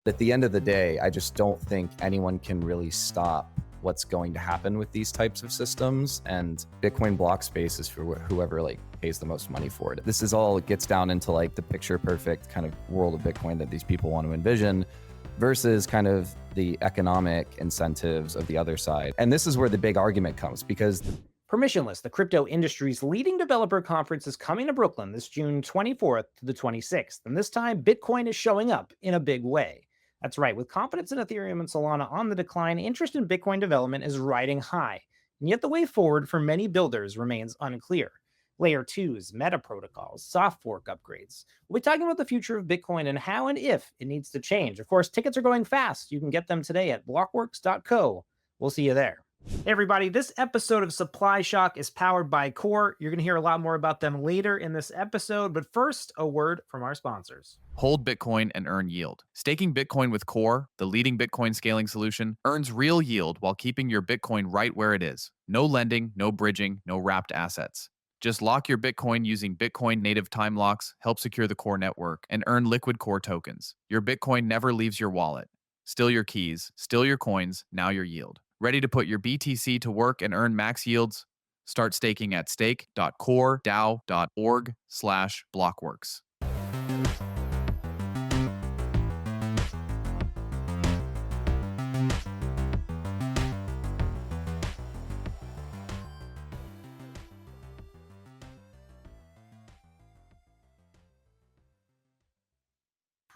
At the end of the day, I just don't think anyone can really stop what's going to happen with these types of systems. And Bitcoin block space is for whoever like pays the most money for it. This is all, it gets down into like the picture perfect kind of world of Bitcoin that these people want to envision versus kind of the economic incentives of the other side. And this is where the big argument comes, because Permissionless, the crypto industry's leading developer conference, is coming to Brooklyn this June 24th to the 26th. And this time, Bitcoin is showing up in a big way. That's right. With confidence in Ethereum and Solana on the decline, interest in Bitcoin development is riding high. And yet the way forward for many builders remains unclear. Layer 2s, meta protocols, soft fork upgrades. We'll be talking about the future of Bitcoin and how and if it needs to change. Of course, tickets are going fast. You can get them today at blockworks.co. We'll see you there. Hey everybody, this episode of Supply Shock is powered by Core. You're going to hear a lot more about them later in this episode, but first, a word from our sponsors. Hold Bitcoin and earn yield. Staking Bitcoin with Core, the leading Bitcoin scaling solution, earns real yield while keeping your Bitcoin right where it is. No lending, no bridging, no wrapped assets. Just lock your Bitcoin using Bitcoin native time locks, help secure the Core network, and earn liquid Core tokens. Your Bitcoin never leaves your wallet. Still your keys, still your coins, now your yield. Ready to put your BTC to work and earn max yields? Start staking at stake.coredao.org/blockworks.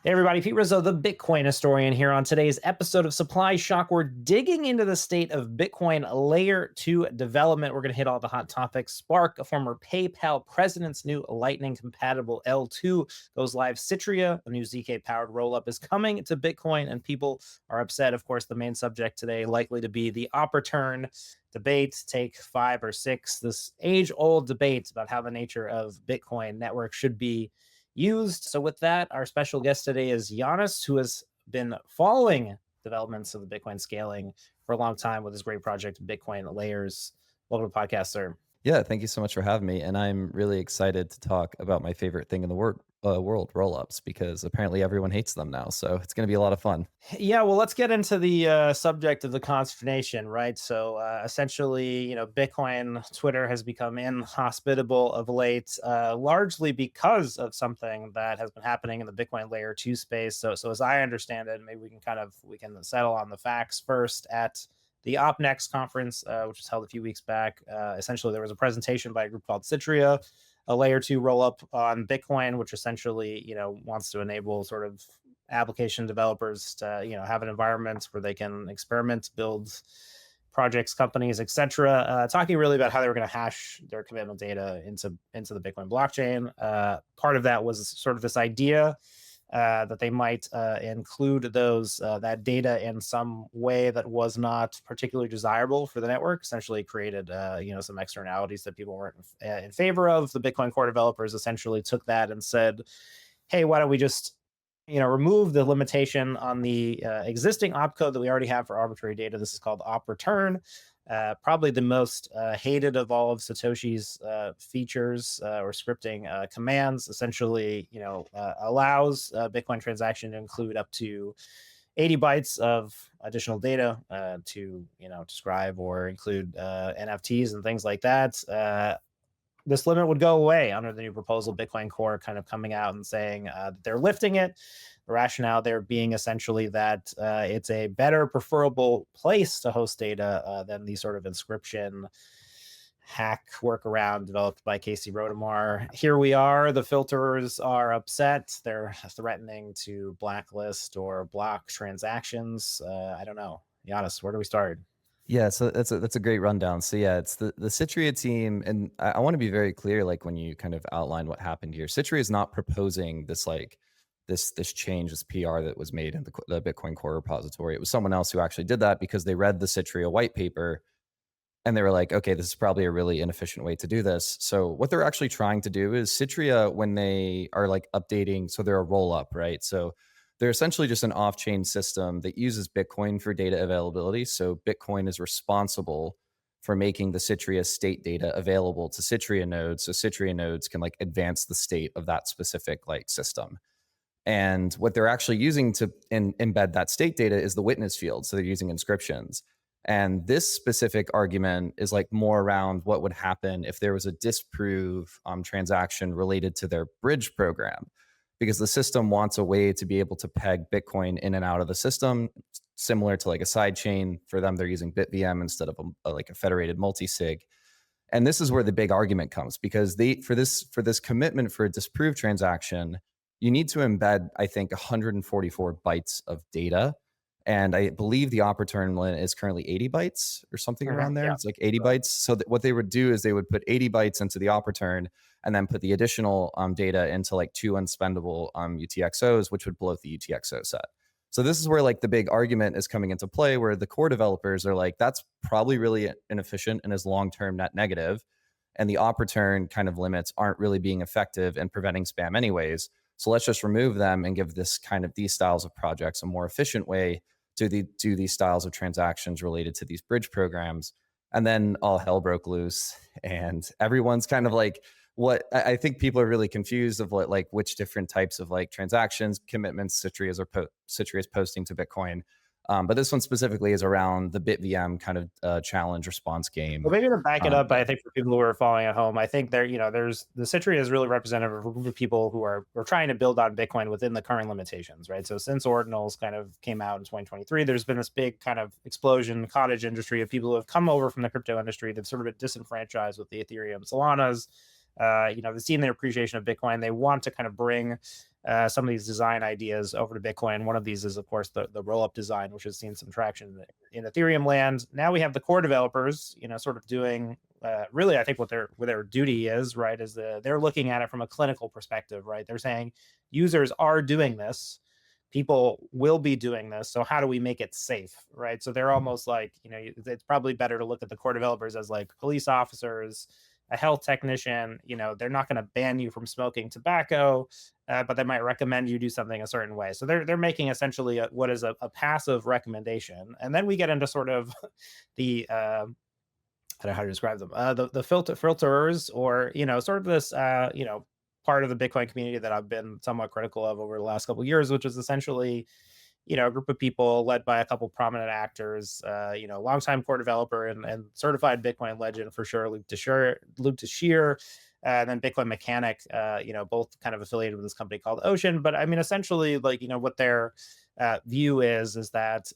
Hey everybody, Pete Rizzo, the Bitcoin historian, here on today's episode of Supply Shock. We're digging into the state of Bitcoin Layer 2 development. We're going to hit all the hot topics. Spark, a former PayPal president's new Lightning-compatible L2, goes live. Citrea, a new ZK-powered rollup, is coming to Bitcoin, and people are upset. Of course, the main subject today likely to be the op return debate, take 5 or 6, this age-old debate about how the nature of Bitcoin network should be used. So with that, our special guest today is Janusz, who has been following developments of the Bitcoin scaling for a long time with his great project, Bitcoin Layers. Welcome to the podcast, sir. yeah, thank you so much for having me. And I'm really excited to talk about my favorite thing in the world, rollups, because apparently everyone hates them now. So it's going to be a lot of fun. Yeah, well, let's get into the subject of the consternation, right? So essentially, Bitcoin Twitter has become inhospitable of late, largely because of something that has been happening in the Bitcoin Layer 2 space. So as I understand it, maybe we can settle on the facts first. At the OpNext conference, which was held a few weeks back, essentially there was a presentation by a group called Citrea, a Layer 2 rollup on Bitcoin, which essentially, wants to enable sort of application developers to, have an environment where they can experiment, build projects, companies, etc. Talking really about how they were going to hash their commitment data into the Bitcoin blockchain. Part of that was sort of this idea that they might include that data in some way that was not particularly desirable for the network. Essentially, created some externalities that people weren't in favor of. The Bitcoin core developers essentially took that and said, "Hey, why don't we just remove the limitation on the existing opcode that we already have for arbitrary data? This is called op return." Probably the most hated of all of Satoshi's features or scripting commands. Essentially, allows a Bitcoin transaction to include up to 80 bytes of additional data to describe or include NFTs and things like that. This limit would go away under the new proposal. Bitcoin Core kind of coming out and saying that they're lifting it. The rationale there being essentially that it's a better, preferable place to host data than the sort of inscription hack workaround developed by Casey Rodomar. Here we are. The filters are upset. They're threatening to blacklist or block transactions. I don't know. Janusz, where do we start? Yeah, so that's a great rundown. So yeah, it's the Citrea team, and I want to be very clear, like when you kind of outline what happened here. Citrea is not proposing this this change, this PR that was made in the Bitcoin core repository. It was someone else who actually did that because they read the Citrea white paper and they were like, okay, this is probably a really inefficient way to do this. So what they're actually trying to do is Citrea, when they are like updating, so they're a roll up, right? So they're essentially just an off-chain system that uses Bitcoin for data availability. So Bitcoin is responsible for making the Citrea state data available to Citrea nodes. So Citrea nodes can like advance the state of that specific like system. And what they're actually using to embed that state data is the witness field. So they're using inscriptions. And this specific argument is like more around what would happen if there was a disprove transaction related to their bridge program, because the system wants a way to be able to peg Bitcoin in and out of the system, similar to like a side chain. For them, they're using BitVM instead of like a federated multi-sig. And this is where the big argument comes, because they for this commitment for a disproved transaction, you need to embed, I think, 144 bytes of data. And I believe the operator limit is currently 80 bytes or something around there. Yeah. It's like 80 bytes. So what they would do is they would put 80 bytes into the operator and then put the additional data into like two unspendable UTXOs, which would blow up the UTXO set. So this is where like the big argument is coming into play, where the core developers are like, that's probably really inefficient and is long-term net negative. And the op return kind of limits aren't really being effective in preventing spam anyways. So let's just remove them and give this kind of these styles of projects a more efficient way to do these styles of transactions related to these bridge programs. And then all hell broke loose, and everyone's kind of like, what I think people are really confused of what, like, which different types of like transactions commitments Citrea is posting to Bitcoin. But this one specifically is around the BitVM kind of challenge response game. Well, maybe to back it up, Yeah. I think for people who are following at home, I think there's the Citrea is really representative of a group of people who are trying to build on Bitcoin within the current limitations, right? So since Ordinals kind of came out in 2023, there's been this big kind of explosion, cottage industry of people who have come over from the crypto industry. They've sort of been disenfranchised with the Ethereum Solanas. They've seen the appreciation of Bitcoin. They want to kind of bring some of these design ideas over to Bitcoin. One of these is, of course, the rollup design, which has seen some traction in Ethereum land. Now we have the core developers, sort of doing really, I think what their duty is, right, is they're looking at it from a clinical perspective, right? They're saying users are doing this. People will be doing this. So how do we make it safe, right? So they're almost like, it's probably better to look at the core developers as like police officers, a health technician. They're not going to ban you from smoking tobacco, but they might recommend you do something a certain way. So they're making essentially what is a passive recommendation. And then we get into sort of the I don't know how to describe them, the filterers, or sort of this part of the Bitcoin community that I've been somewhat critical of over the last couple of years, which is essentially a group of people led by a couple prominent actors, longtime core developer and certified Bitcoin legend for sure, Luke Tashir, and then Bitcoin mechanic, both kind of affiliated with this company called Ocean. But I mean, essentially, like, what their view is that,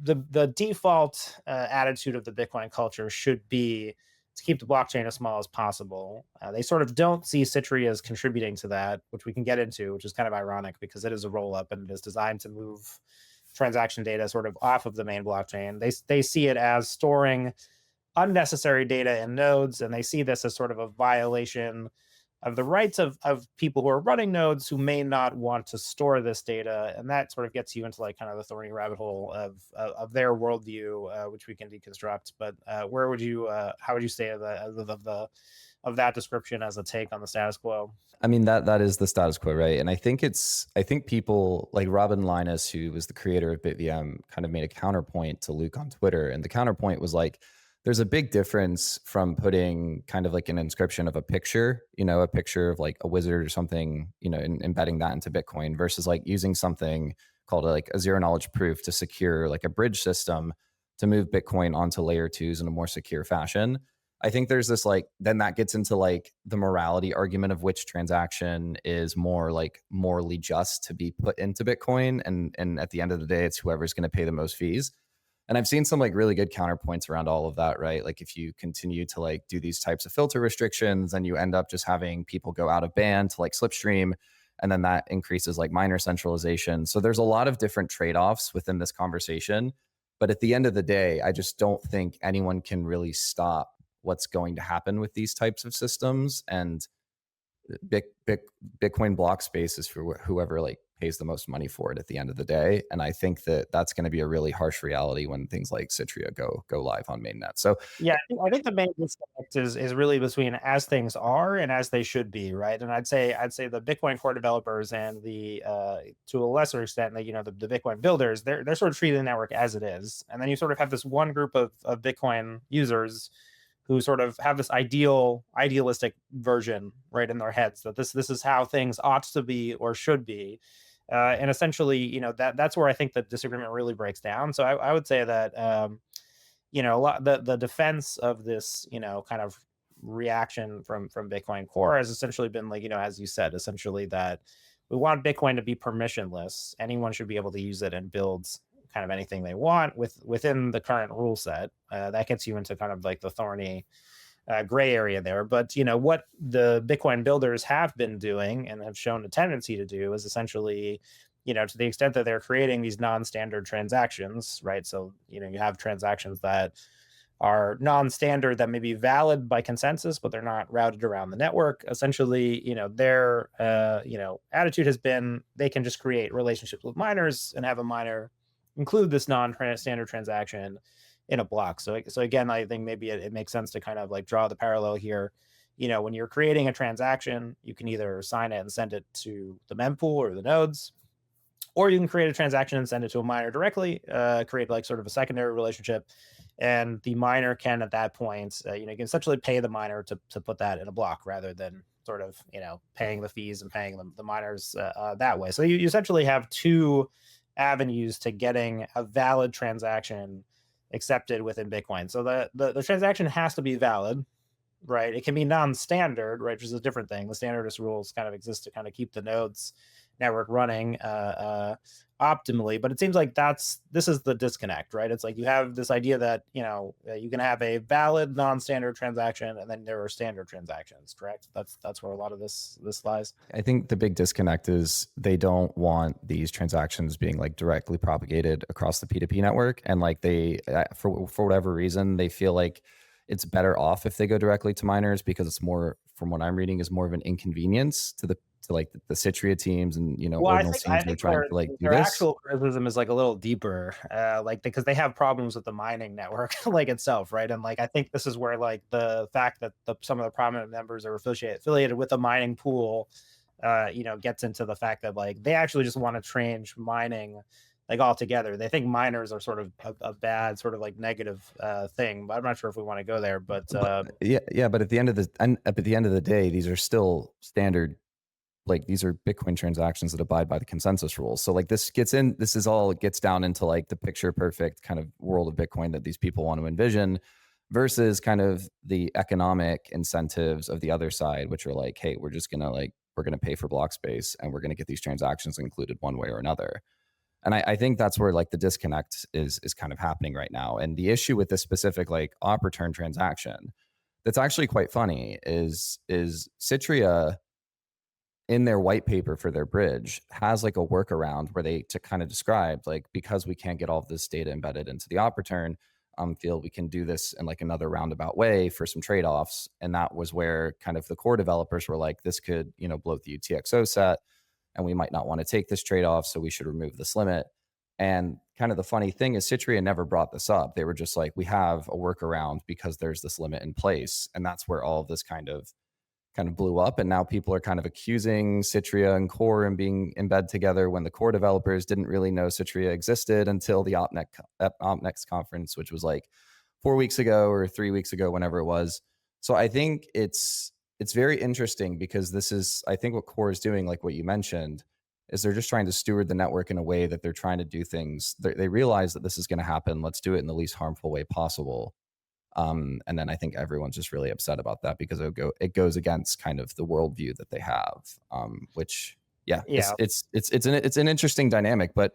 the default attitude of the Bitcoin culture should be to keep the blockchain as small as possible. They sort of don't see Citrea as contributing to that, which we can get into, which is kind of ironic because it is a roll up and it is designed to move transaction data sort of off of the main blockchain. They see it as storing unnecessary data in nodes, and they see this as sort of a violation of the rights of people who are running nodes who may not want to store this data. And that sort of gets you into like kind of the thorny rabbit hole of their worldview, which we can deconstruct. But how would you say of that description as a take on the status quo? I mean, that is the status quo, right? And I think people like Robin Linus, who was the creator of BitVM, kind of made a counterpoint to Luke on Twitter. And the counterpoint was like, there's a big difference from putting kind of like an inscription of a picture of like a wizard or something, and embedding that into Bitcoin versus like using something called like a zero knowledge proof to secure like a bridge system to move Bitcoin onto layer twos in a more secure fashion. I think there's this like, then that gets into like the morality argument of which transaction is more like morally just to be put into Bitcoin. And at the end of the day, it's whoever's going to pay the most fees. And I've seen some like really good counterpoints around all of that, right? Like if you continue to like do these types of filter restrictions, then you end up just having people go out of band to like slipstream, and then that increases like miner centralization. So there's a lot of different trade-offs within this conversation. But at the end of the day, I just don't think anyone can really stop what's going to happen with these types of systems. And Bitcoin block space is for whoever like pays the most money for it at the end of the day. And I think that that's going to be a really harsh reality when things like Citrea go live on mainnet. So yeah, I think the main disconnect is really between as things are and as they should be, right? And I'd say the Bitcoin core developers and the to a lesser extent the Bitcoin builders, they're sort of treating the network as it is. And then you sort of have this one group of Bitcoin users who sort of have this idealistic version right in their heads that this is how things ought to be or should be. And essentially, that's where I think the disagreement really breaks down. So I would say that a lot the defense of this, kind of reaction from Bitcoin Core has essentially been like, as you said, essentially that we want Bitcoin to be permissionless. Anyone should be able to use it and build kind of anything they want within the current rule set. That gets you into kind of like the thorny gray area there. But what the Bitcoin builders have been doing and have shown a tendency to do is essentially, to the extent that they're creating these non-standard transactions, right? So you have transactions that are non-standard that may be valid by consensus, but they're not routed around the network. Essentially, their attitude has been they can just create relationships with miners and have a miner include this non-standard transaction in a block. So again, I think maybe it makes sense to kind of like draw the parallel here. When you're creating a transaction, you can either sign it and send it to the mempool or the nodes, or you can create a transaction and send it to a miner directly, create like sort of a secondary relationship. And the miner can at that point, you can essentially pay the miner to put that in a block rather than sort of, paying the fees and paying the miners that way. So you essentially have two avenues to getting a valid transaction accepted within Bitcoin. So the transaction has to be valid, right? It can be non-standard, right, which is a different thing. The standardist rules kind of exist to kind of keep the nodes network running optimally, but it seems like this is the disconnect, right? It's like you have this idea that you can have a valid non-standard transaction, and then there are standard transactions. Correct? That's where a lot of this lies. I think the big disconnect is they don't want these transactions being like directly propagated across the P2P network, and like they for whatever reason they feel like it's better off if they go directly to miners because it's more, from what I'm reading, is more of an inconvenience to like the Citrea teams and Well, ordinal teams that are trying to like do their this. actual criticism is like a little deeper, like because they have problems with the mining network, like itself, right? And like I think this is where like the fact that some of the prominent members are affiliated with a mining pool, gets into the fact that like they actually just want to change mining like altogether. They think miners are sort of a bad sort of like negative thing, but I'm not sure if we want to go there. But But at the end of the day, these are still standard. Like these are Bitcoin transactions that abide by the consensus rules. So like this gets down into like the picture perfect kind of world of Bitcoin that these people want to envision versus kind of the economic incentives of the other side, which are like, hey, we're going to pay for block space and we're going to get these transactions included one way or another. And I think that's where like the disconnect is kind of happening right now. And the issue with this specific like op return transaction that's actually quite funny is Citrea in their white paper for their bridge has like a workaround where they to kind of describe like, because we can't get all of this data embedded into the op return, feel we can do this in like another roundabout way for some trade-offs. And that was where kind of the core developers were like, this could bloat the UTXO set and we might not want to take this trade-off, so we should remove this limit. And kind of the funny thing is Citrea never brought this up. They were just like, we have a workaround because there's this limit in place. And that's where all of this kind of blew up. And now people are kind of accusing Citrea and Core and being in bed together when the Core developers didn't really know Citrea existed until the OpNext conference, which was like 4 weeks ago or 3 weeks ago, whenever it was. So I think it's very interesting because this is, I think what Core is doing, like what you mentioned, is they're just trying to steward the network in a way that they're trying to do things. They realize that this is going to happen. Let's do it in the least harmful way possible. And then I think everyone's just really upset about that because it goes against kind of the worldview that they have, which it's an interesting dynamic. But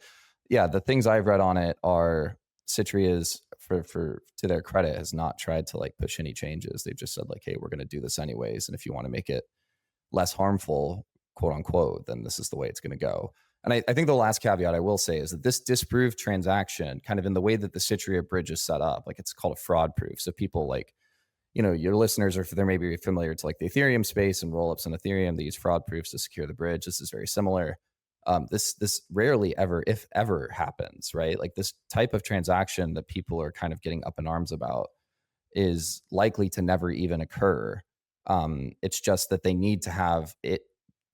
yeah, the things I've read on it are Citrea's, for to their credit, has not tried to like push any changes. They've just said like, hey, we're going to do this anyways, and if you want to make it less harmful, quote unquote, then this is the way it's going to go. And I think the last caveat I will say is that this disproved transaction, kind of in the way that the Citrea bridge is set up, like it's called a fraud proof. So people like, your listeners they're maybe familiar to like the Ethereum space and rollups on Ethereum. They use fraud proofs to secure the bridge. This is very similar. This rarely ever, if ever, happens, right? Like this type of transaction that people are kind of getting up in arms about is likely to never even occur. It's just that they need to have it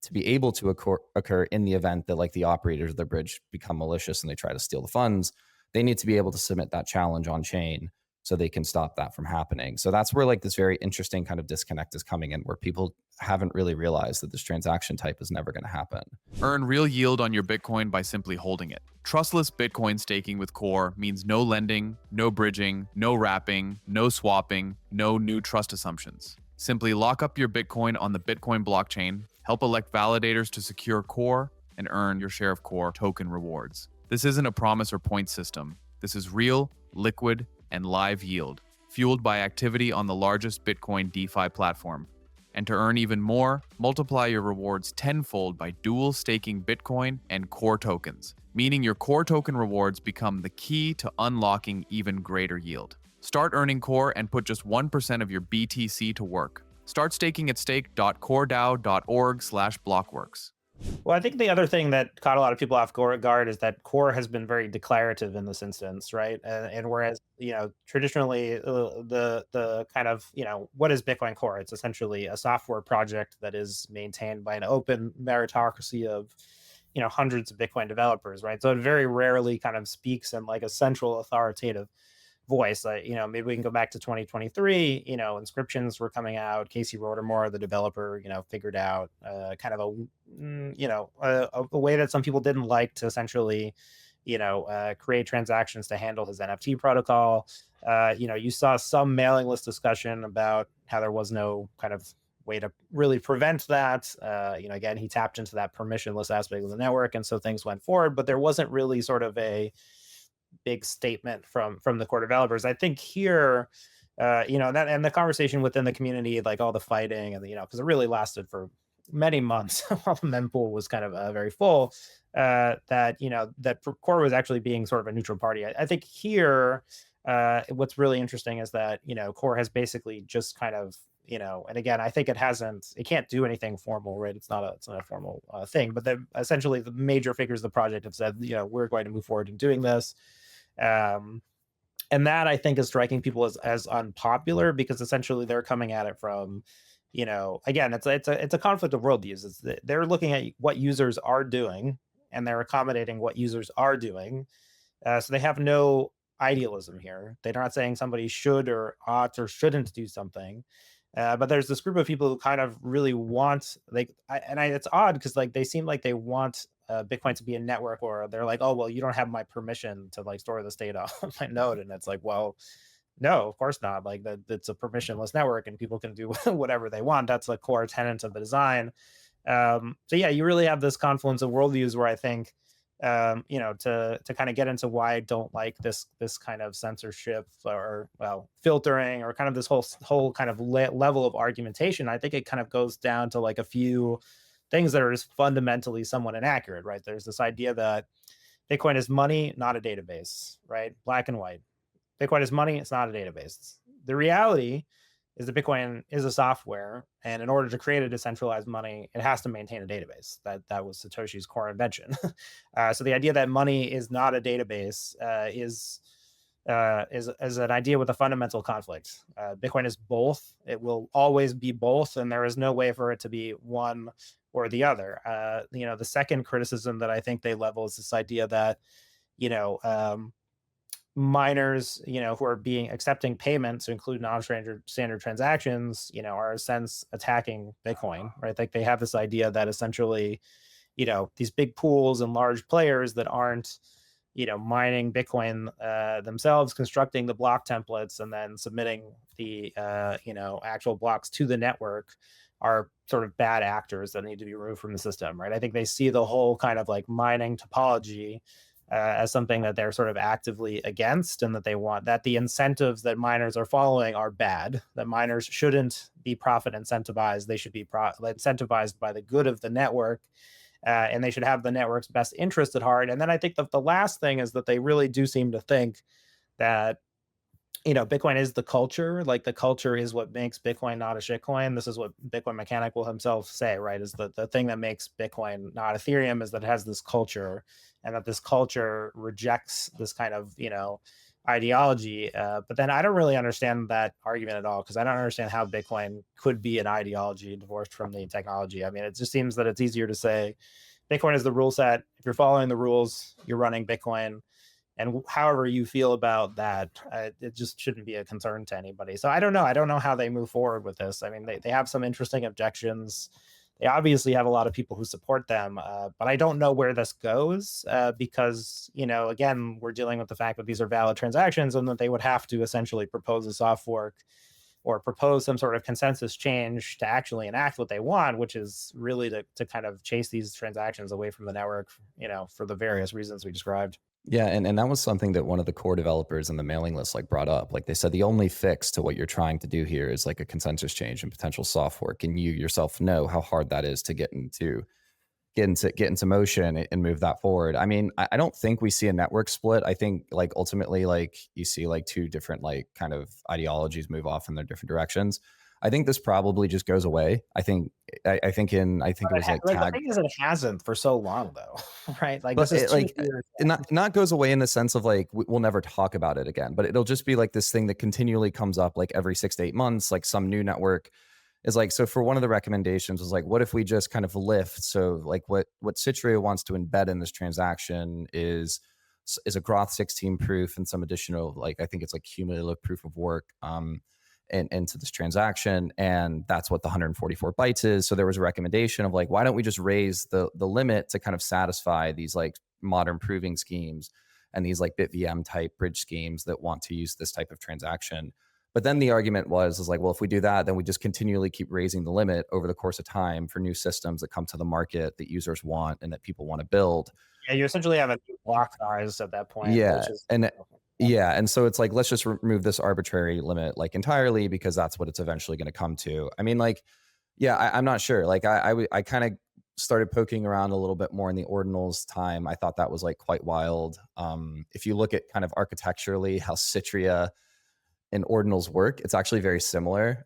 to be able to occur in the event that like the operators of the bridge become malicious and they try to steal the funds. They need to be able to submit that challenge on chain so they can stop that from happening. So that's where like this very interesting kind of disconnect is coming in, where people haven't really realized that this transaction type is never going to happen. Earn real yield on your Bitcoin by simply holding it. Trustless Bitcoin staking with Core means no lending, no bridging, no wrapping, no swapping, no new trust assumptions. Simply lock up your Bitcoin on the Bitcoin blockchain, help elect validators to secure Core, and earn your share of Core token rewards. This isn't a promise or point system. This is real, liquid, and live yield, fueled by activity on the largest Bitcoin DeFi platform. And to earn even more, multiply your rewards tenfold by dual staking Bitcoin and Core tokens, meaning your Core token rewards become the key to unlocking even greater yield. Start earning Core and put just 1% of your BTC to work. Start staking at stake.coredao.org/blockworks. Well, I think the other thing that caught a lot of people off guard is that Core has been very declarative in this instance, right? And whereas traditionally the kind of what is Bitcoin Core? It's essentially a software project that is maintained by an open meritocracy of hundreds of Bitcoin developers, right? So it very rarely kind of speaks in like a central authoritative voice. Maybe we can go back to 2023. Inscriptions were coming out. Casey Rodermore, the developer, figured out kind of a way that some people didn't like to essentially, create transactions to handle his NFT protocol. You saw some mailing list discussion about how there was no kind of way to really prevent that. Again, he tapped into that permissionless aspect of the network, and so things went forward. But there wasn't really sort of a big statement from the core developers. I think here, that and the conversation within the community, like all the fighting and because it really lasted for many months while the mempool was kind of very full. That core was actually being sort of a neutral party. I think here, what's really interesting is that core has basically just kind of and again, I think it can't do anything formal, right? It's not a formal thing, but essentially the major figures of the project have said, we're going to move forward in doing this. And that I think is striking people as unpopular, because essentially they're coming at it from, again, it's a conflict of worldviews. They're looking at what users are doing and they're accommodating what users are doing. So they have no idealism here. They're not saying somebody should or ought or shouldn't do something. But there's this group of people who kind of really want, it's odd because like they seem like they want Bitcoin to be a network, or they're like, oh well, you don't have my permission to like store this data on my node, and it's like, well, no, of course not. Like that, it's a permissionless network, and people can do whatever they want. That's the core tenet of the design. So yeah, you really have this confluence of worldviews where I think to kind of get into why I don't like this kind of censorship or filtering, or kind of this whole kind of level of argumentation. I think it kind of goes down to like a few things that are just fundamentally somewhat inaccurate, right? There's this idea that Bitcoin is money, not a database, right? Black and white. Bitcoin is money, it's not a database. The reality is that Bitcoin is a software, and in order to create a decentralized money, it has to maintain a database. That was Satoshi's core invention. So the idea that money is not a database is an idea with a fundamental conflict. Bitcoin is both; it will always be both, and there is no way for it to be one or the other. The second criticism that I think they level is this idea that miners, who are accepting payments to include non-standard transactions, are in a sense attacking Bitcoin, right? Like they have this idea that essentially, these big pools and large players that aren't, mining Bitcoin themselves, constructing the block templates and then submitting the, actual blocks to the network, are sort of bad actors that need to be removed from the system, right? I think they see the whole kind of like mining topology as something that they're sort of actively against, and that they want that the incentives that miners are following are bad, that miners shouldn't be profit incentivized. They should be incentivized by the good of the network, and they should have the network's best interest at heart. And then I think that the last thing is that they really do seem to think that Bitcoin is the culture. Like the culture is what makes Bitcoin not a shitcoin. This is what Bitcoin Mechanic will himself say, right? Is the thing that makes Bitcoin not Ethereum is that it has this culture, and that this culture rejects this kind of, ideology. But then I don't really understand that argument at all, because I don't understand how Bitcoin could be an ideology divorced from the technology. I mean, it just seems that it's easier to say Bitcoin is the rule set. If you're following the rules, you're running Bitcoin. And however you feel about that, it just shouldn't be a concern to anybody. So I don't know. I don't know how they move forward with this. I mean, they have some interesting objections. They obviously have a lot of people who support them, but I don't know where this goes because, again, we're dealing with the fact that these are valid transactions and that they would have to essentially propose a soft fork or propose some sort of consensus change to actually enact what they want, which is really to kind of chase these transactions away from the network, for the various reasons we described. Yeah, and that was something that one of the core developers in the mailing list like brought up. Like they said, the only fix to what you're trying to do here is like a consensus change and potential soft fork. And you yourself know how hard that is to get into motion and move that forward. I mean, I don't think we see a network split. I think like ultimately like you see like two different like kind of ideologies move off in their different directions. I think this probably just goes away. I think it was like Like the tag. thing is, it hasn't for so long though, right? Like this But is it, 2 like years. it not goes away in the sense of like we'll never talk about it again, but it'll just be like this thing that continually comes up like every 6 to 8 months, like some new network is like. So for one of the recommendations was like, what if we just kind of lift? So like what Citrea wants to embed in this transaction is a Groth 16 proof and some additional like I think it's like cumulative proof of work. And into this transaction, and that's what the 144 bytes is. So there was a recommendation of like, why don't we just raise the limit to kind of satisfy these like modern proving schemes and these like BitVM type bridge schemes that want to use this type of transaction. But then the argument was like, well, if we do that, then we just continually keep raising the limit over the course of time for new systems that come to the market that users want and that people want to build. Yeah, you essentially have a new block size at that point, Yeah, which is and yeah. yeah, and so it's like let's just remove this arbitrary limit like entirely because that's what it's eventually going to come to. I mean, like, yeah, I'm not sure. Like, I kind of started poking around a little bit more in the ordinals time. I thought that was like quite wild. If you look at kind of architecturally how Citrea and ordinals work, it's actually very similar.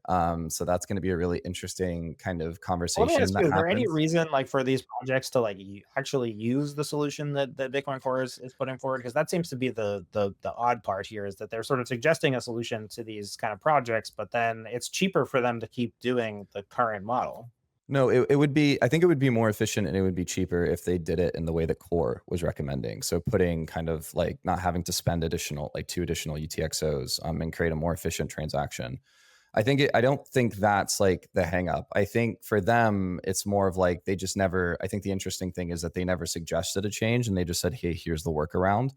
So that's going to be a really interesting kind of Let me conversation ask you, that is there any happens. reason like for these projects to like actually use the solution that Bitcoin Core is putting forward? Because that seems to be the odd part here is that they're sort of suggesting a solution to these kind of projects, but then it's cheaper for them to keep doing the current model. No, it would be, I think it would be more efficient and it would be cheaper if they did it in the way that Core was recommending. So putting kind of like not having to spend additional, like two additional UTXOs and create a more efficient transaction. I don't think that's like the hang up. I think for them, it's more of like they just never, I think the interesting thing is that they never suggested a change and they just said, hey, here's the workaround.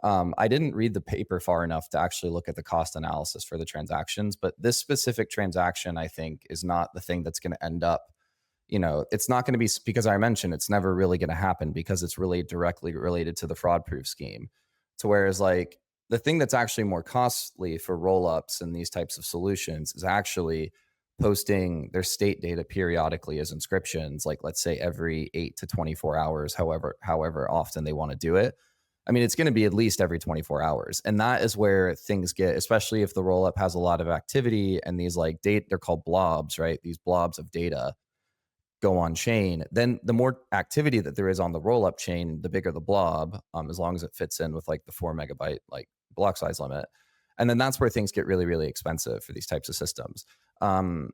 I didn't read the paper far enough to actually look at the cost analysis for the transactions, but this specific transaction, I think, is not the thing that's going to end up. It's not going to be because I mentioned it's never really going to happen because it's really directly related to the fraud proof scheme. To whereas like the thing that's actually more costly for rollups and these types of solutions is actually posting their state data periodically as inscriptions, like let's say every 8 to 24 hours, however often they want to do it. I mean, it's going to be at least every 24 hours. And that is where things get, especially if the rollup has a lot of activity and these like date, they're called blobs, right? These blobs of data go on chain, then the more activity that there is on the roll up chain, the bigger the blob, as long as it fits in with like the 4 megabyte like block size limit. And then that's where things get really, really expensive for these types of systems. And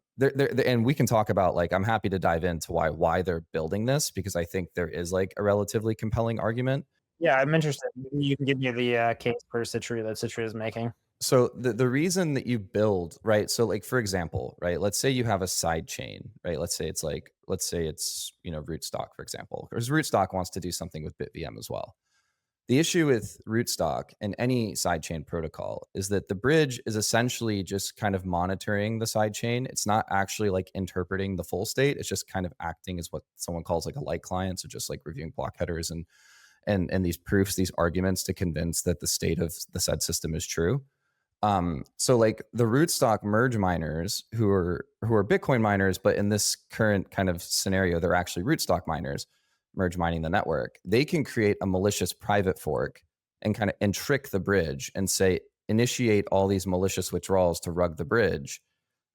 we can talk about like, I'm happy to dive into why they're building this because I think there is like a relatively compelling argument. Yeah, I'm interested. You can give me the case for Citria that Citria is making. So the reason that you build, right? So like for example, right? Let's say you have a side chain, right? Let's say it's rootstock, for example, because rootstock wants to do something with BitVM as well. The issue with rootstock and any sidechain protocol is that the bridge is essentially just kind of monitoring the sidechain. It's not actually like interpreting the full state. It's just kind of acting as what someone calls like a light client. So just like reviewing block headers and these proofs, these arguments to convince that the state of the said system is true. So like the rootstock merge miners who are Bitcoin miners, but in this current kind of scenario, they're actually rootstock miners merge mining the network. They can create a malicious private fork and kind of and trick the bridge and say initiate all these malicious withdrawals to rug the bridge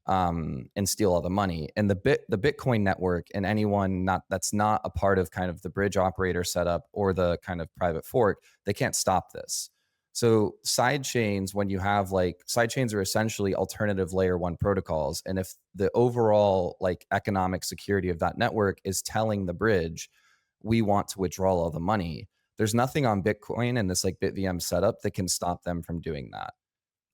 and steal all the money. And the Bitcoin network and anyone that's not a part of kind of the bridge operator setup or the kind of private fork, they can't stop this. So side chains, when you have like side chains are essentially alternative layer one protocols. And if the overall like economic security of that network is telling the bridge, we want to withdraw all the money, There's nothing on Bitcoin and this like BitVM setup that can stop them from doing that.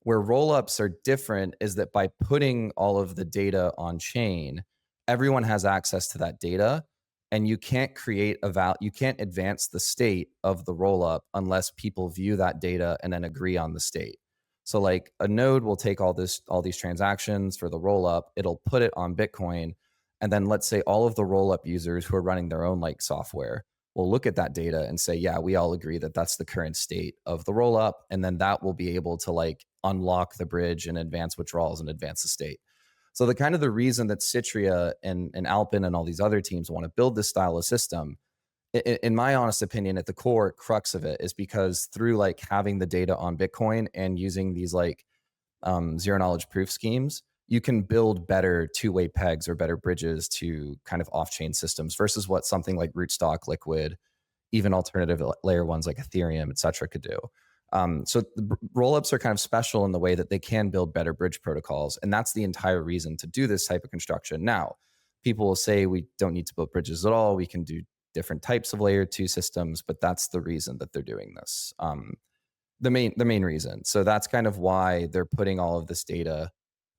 Where rollups are different is that by putting all of the data on chain, everyone has access to that data, and you can't create you can't advance the state of the rollup unless people view that data and then agree on the state. So like a node will take all these transactions for the rollup, it'll put it on Bitcoin, and then let's say all of the rollup users who are running their own like software will look at that data and say, yeah, we all agree that that's the current state of the roll up. And then that will be able to like unlock the bridge and advance withdrawals and advance the state. So the kind of the reason that Citrea and Alpin and all these other teams want to build this style of system, in my honest opinion, at the core crux of it is because through like having the data on Bitcoin and using these like zero knowledge proof schemes, you can build better two-way pegs or better bridges to kind of off-chain systems versus what something like Rootstock, Liquid, even alternative layer ones like Ethereum, et cetera, could do. So the rollups are kind of special in the way that they can build better bridge protocols. And that's the entire reason to do this type of construction. Now, people will say we don't need to build bridges at all. We can do different types of layer 2 systems, but that's the reason that they're doing this. The main reason. So that's kind of why they're putting all of this data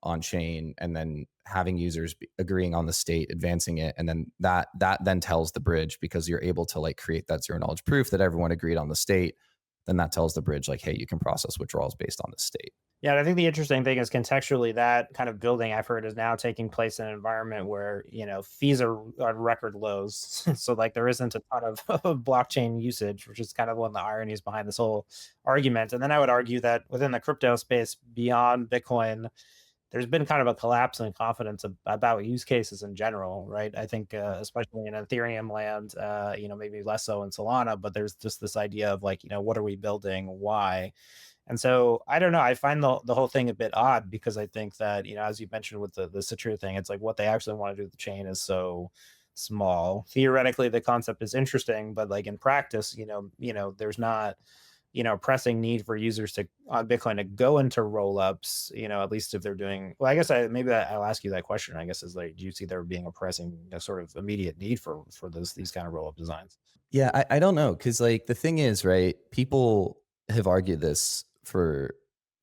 on chain and then having users agreeing on the state, advancing it, and then that then tells the bridge, because you're able to like create that zero knowledge proof that everyone agreed on the state. Then that tells the bridge like, hey, you can process withdrawals based on the state. Yeah, and I think the interesting thing is contextually that kind of building effort is now taking place in an environment where, fees are at record lows. So like there isn't a ton of blockchain usage, which is kind of one of the ironies behind this whole argument. And then I would argue that within the crypto space beyond Bitcoin, there's been kind of a collapse in confidence about use cases in general, right? I think especially in Ethereum land, maybe less so in Solana, but there's just this idea of like, what are we building? Why? And so I don't know. I find the whole thing a bit odd because I think that, as you mentioned with the Citrea thing, it's like what they actually want to do with the chain is so small. Theoretically, the concept is interesting, but like in practice, there's not, pressing need for users to on Bitcoin to go into rollups, at least if they're doing well. I guess I'll ask you that question. I guess is like, do you see there being a pressing sort of immediate need for these kind of rollup designs? Yeah, I don't know. Cause like the thing is, right, people have argued this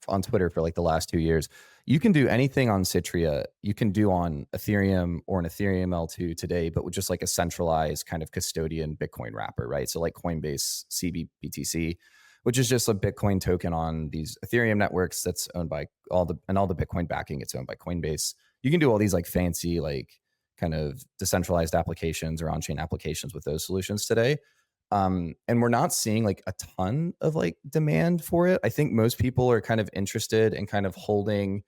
on Twitter for like the last 2 years. You can do anything on Citrea, you can do on Ethereum or an Ethereum L2 today, but with just like a centralized kind of custodian Bitcoin wrapper, right? So like Coinbase CBBTC, which is just a Bitcoin token on these Ethereum networks that's owned by all the Bitcoin backing, it's owned by Coinbase. You can do all these like fancy, like kind of decentralized applications or on-chain applications with those solutions today. And we're not seeing like a ton of like demand for it. I think most people are kind of interested in kind of holding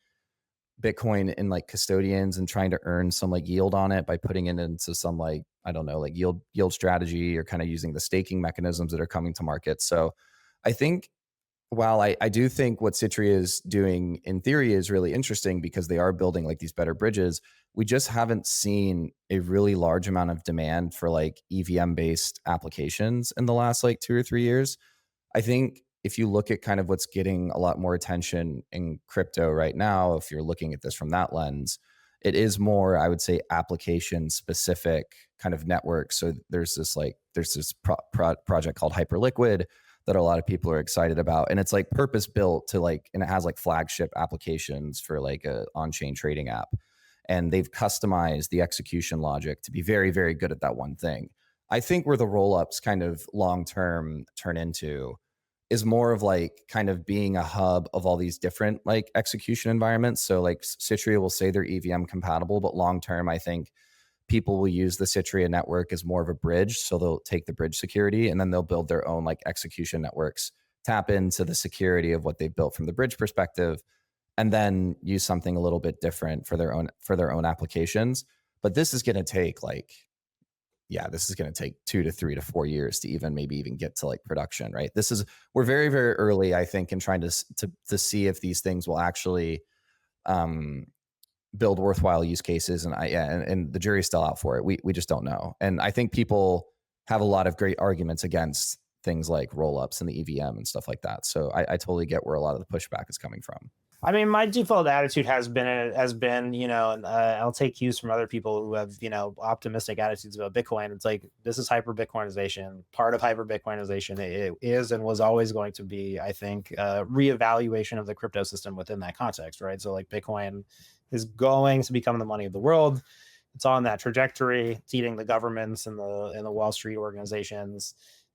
Bitcoin in like custodians and trying to earn some like yield on it by putting it into some like, I don't know, like yield strategy, or kind of using the staking mechanisms that are coming to market. So I think while I do think what Citrea is doing in theory is really interesting because they are building like these better bridges, we just haven't seen a really large amount of demand for like EVM based applications in the last like 2 or 3 years. I think if you look at kind of what's getting a lot more attention in crypto right now, if you're looking at this from that lens, it is more, I would say, application specific kind of network. So there's this project called Hyperliquid that a lot of people are excited about. And it's like purpose built to like, and it has like flagship applications for like a on-chain trading app. And they've customized the execution logic to be very, very good at that one thing. I think where the rollups kind of long-term turn into is more of like kind of being a hub of all these different like execution environments. So like Citrea will say they're EVM compatible, but long-term, I think people will use the Citrea network as more of a bridge. So they'll take the bridge security and then they'll build their own like execution networks, tap into the security of what they've built from the bridge perspective, and then use something a little bit different for their own applications. But this is going to take this is going to take 2 to 3 to 4 years to maybe even get to like production, right? We're very, very early, I think, in trying to see if these things will actually build worthwhile use cases. And the jury's still out for it. We just don't know. And I think people have a lot of great arguments against things like rollups and the EVM and stuff like that. So I totally get where a lot of the pushback is coming from. I mean, my default attitude has been, and I'll take cues from other people who have, optimistic attitudes about Bitcoin. It's like this is hyper Bitcoinization. Part of hyper Bitcoinization it is and was always going to be, I think, reevaluation of the crypto system within that context, right? So like Bitcoin is going to become the money of the world. It's on that trajectory. It's eating the governments and the Wall Street organizations.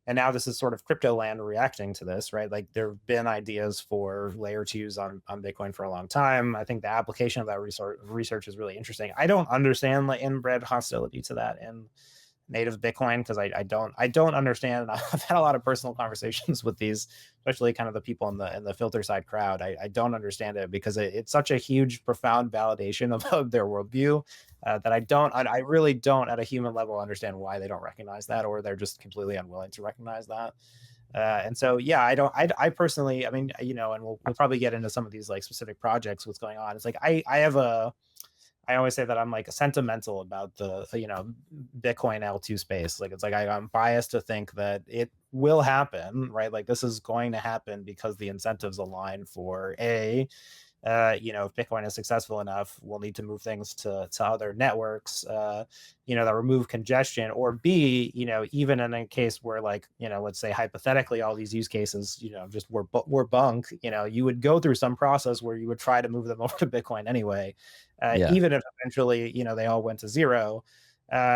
And now this is sort of crypto land reacting to this, right? Like there have been ideas for layer twos on Bitcoin for a long time. I think the application of that research is really interesting. I don't understand the inbred hostility to that in native Bitcoin because I don't understand. I've had a lot of personal conversations with these, especially kind of the people in the filter side crowd. I don't understand it because it's such a huge, profound validation of their worldview that I really don't at a human level understand why they don't recognize that, or they're just completely unwilling to recognize that. And so, yeah, I personally, I mean, and we'll probably get into some of these like specific projects, what's going on. It's like, I always say that I'm like sentimental about the, Bitcoin L2 space. Like, it's like, I'm biased to think that it will happen, right? Like this is going to happen because the incentives align for if Bitcoin is successful enough, we'll need to move things to other networks, that remove congestion, or B, even in a case where like, let's say hypothetically, all these use cases, just were bunk, you would go through some process where you would try to move them over to Bitcoin anyway, Yeah. even if eventually, they all went to zero.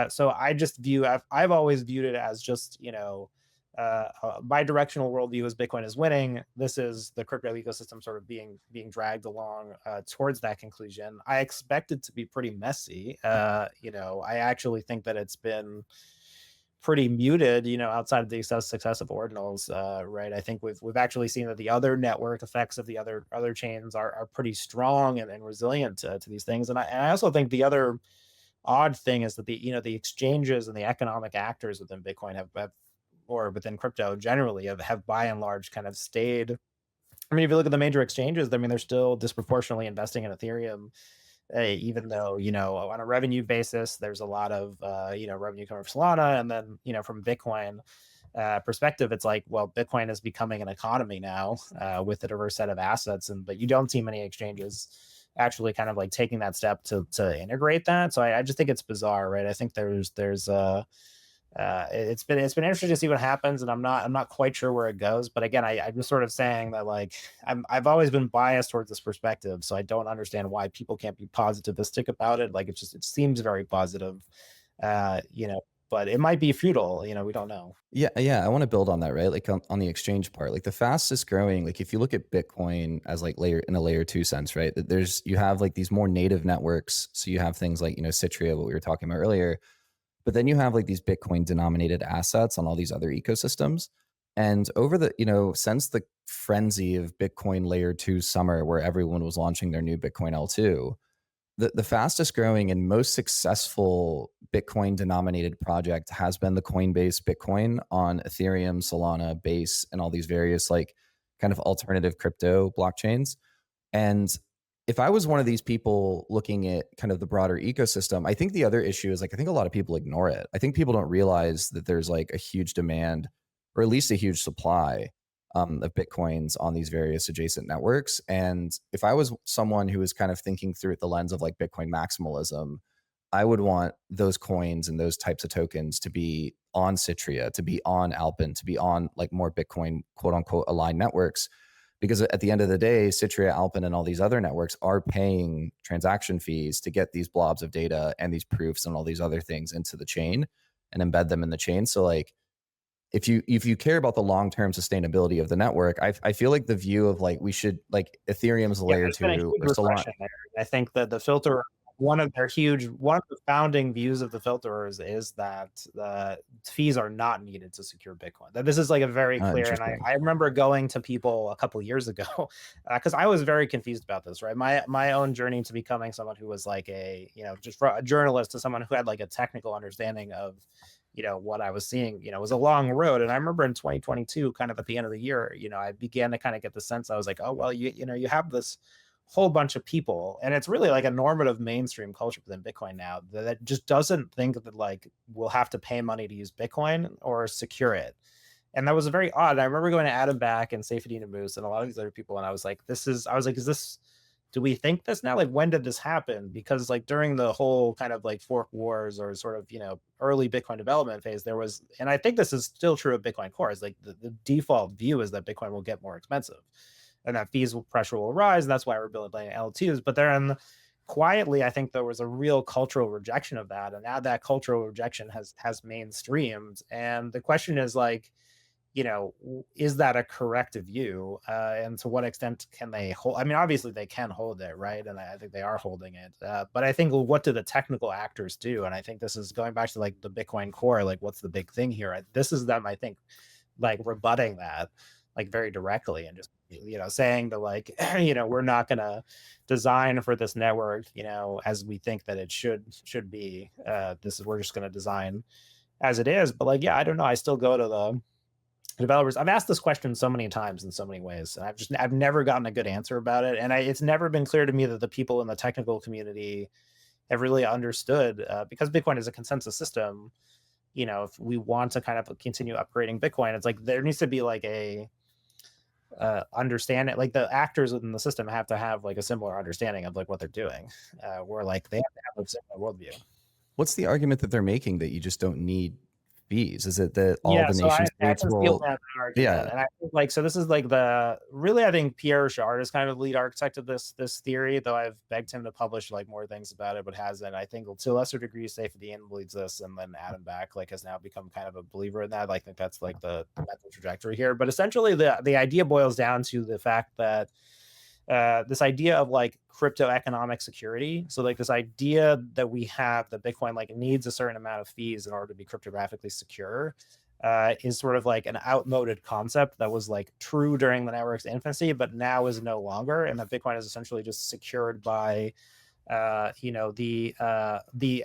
So I've always viewed it as just, bi-directional worldview as Bitcoin is winning. This is the crypto ecosystem sort of being dragged along towards that conclusion. I expect it to be pretty messy. I actually think that it's been pretty muted, outside of the success of ordinals, right? I think we've actually seen that the other network effects of the other chains are pretty strong and resilient to these things. And I also think the other odd thing is that the exchanges and the economic actors within Bitcoin have or within crypto generally have by and large kind of stayed. I mean, if you look at the major exchanges, I mean, they're still disproportionately investing in Ethereum, even though, on a revenue basis, there's a lot of, revenue coming from Solana. And then, from Bitcoin perspective, it's like, well, Bitcoin is becoming an economy now with a diverse set of assets. But you don't see many exchanges actually kind of like taking that step to integrate that. So I just think it's bizarre, right? I think it's been interesting to see what happens, and I'm not quite sure where it goes. But again, I'm just sort of saying that like I've always been biased towards this perspective, so I don't understand why people can't be positivistic about it. Like it seems very positive, uh, you know, but it might be futile. We don't know. Yeah, yeah, I want to build on that, right? Like on the exchange part, like the fastest growing, like if you look at Bitcoin as like layer in a layer two sense, right? That you have like these more native networks. So you have things like, Citrea, what we were talking about earlier, but then you have like these Bitcoin denominated assets on all these other ecosystems. And over the, since the frenzy of Bitcoin layer two summer where everyone was launching their new Bitcoin L2, the fastest growing and most successful Bitcoin denominated project has been the Coinbase Bitcoin on Ethereum, Solana, Base, and all these various like kind of alternative crypto blockchains. And if I was one of these people looking at kind of the broader ecosystem, I think the other issue is like, I think a lot of people ignore it. I think people don't realize that there's like a huge demand or at least a huge supply of Bitcoins on these various adjacent networks. And if I was someone who was kind of thinking through it the lens of like Bitcoin maximalism, I would want those coins and those types of tokens to be on Citrea, to be on Alpin, to be on like more Bitcoin quote unquote aligned networks, because at the end of the day, Citrea, Alpin, and all these other networks are paying transaction fees to get these blobs of data and these proofs and all these other things into the chain and embed them in the chain. So like if you care about the long-term sustainability of the network, I feel like the view of like we should like Ethereum's a Yeah, layer there's been a two huge or Solana. regression there. I think that the filter, one of the founding views of the filterers is that the fees are not needed to secure Bitcoin. That this is like a very clear, and I, Interesting. I remember going to people a couple years ago because I was very confused about this. Right, my own journey to becoming someone who was like just a journalist to someone who had like a technical understanding of what I was seeing, was a long road. And I remember in 2022, kind of at the end of the year, I began to kind of get the sense I was like, oh, well, you have this whole bunch of people, and it's really like a normative mainstream culture within Bitcoin now that just doesn't think that like we'll have to pay money to use Bitcoin or secure it. And that was very odd. I remember going to Adam Back and Saifedean Moose and a lot of these other people, and I was like, is this do we think this now? Like, when did this happen? Because like during the whole kind of like fork wars or sort of, early Bitcoin development phase, there was, and I think this is still true of Bitcoin Core, is like the default view is that Bitcoin will get more expensive and that pressure will rise. And that's why we're building L2s. But then quietly, I think there was a real cultural rejection of that. And now that cultural rejection has mainstreamed. And the question is like, is that a correct view? And to what extent can they hold? I mean, obviously they can hold it, right? And I think they are holding it. But I think, well, what do the technical actors do? And I think this is going back to like the Bitcoin core, like what's the big thing here? This is them, I think, like rebutting that like very directly and just, saying that like, we're not going to design for this network, as we think that it should be. We're just going to design as it is. But like, yeah, I don't know. I still go to the developers. I've asked this question so many times in so many ways. And I've never gotten a good answer about it. And it's never been clear to me that the people in the technical community have really understood, because Bitcoin is a consensus system. If we want to kind of continue upgrading Bitcoin, it's like there needs to be like a understand it, like the actors within the system have to have like a similar understanding of like what they're doing, where like they have to have a similar worldview. What's the argument that they're making that you just don't need fees? Is it that all Yeah, the so I nation I states can feel will? that argument, Yeah, and I think, like, so this is, like, I think Pierre Rochard is kind of lead architect of this theory, though I've begged him to publish, like, more things about it, but hasn't. I think to a lesser degree, Saifedean believes this, and then Adam Back, like, has now become kind of a believer in that. I think that's, like, the mental trajectory here, but essentially, the idea boils down to the fact that this idea of like crypto economic security. So like this idea that we have that Bitcoin like needs a certain amount of fees in order to be cryptographically secure, is sort of like an outmoded concept that was like true during the network's infancy, but now is no longer, and that Bitcoin is essentially just secured by the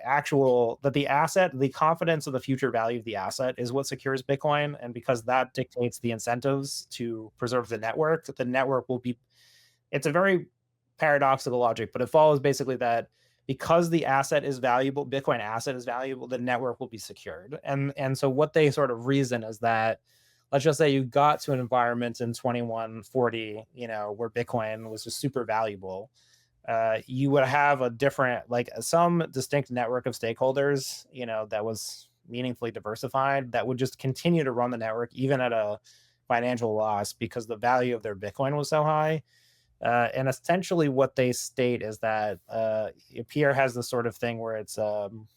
actual that the asset, the confidence of the future value of the asset is what secures Bitcoin, and because that dictates the incentives to preserve the network will be, it's a very paradoxical logic, but it follows basically that because the asset is valuable, Bitcoin asset is valuable, the network will be secured. And so what they sort of reason is that, let's just say you got to an environment in 2140, where Bitcoin was just super valuable. You would have a different, like some distinct network of stakeholders, that was meaningfully diversified, that would just continue to run the network even at a financial loss because the value of their Bitcoin was so high. And essentially, what they state is that Pierre has this sort of thing where it's, kind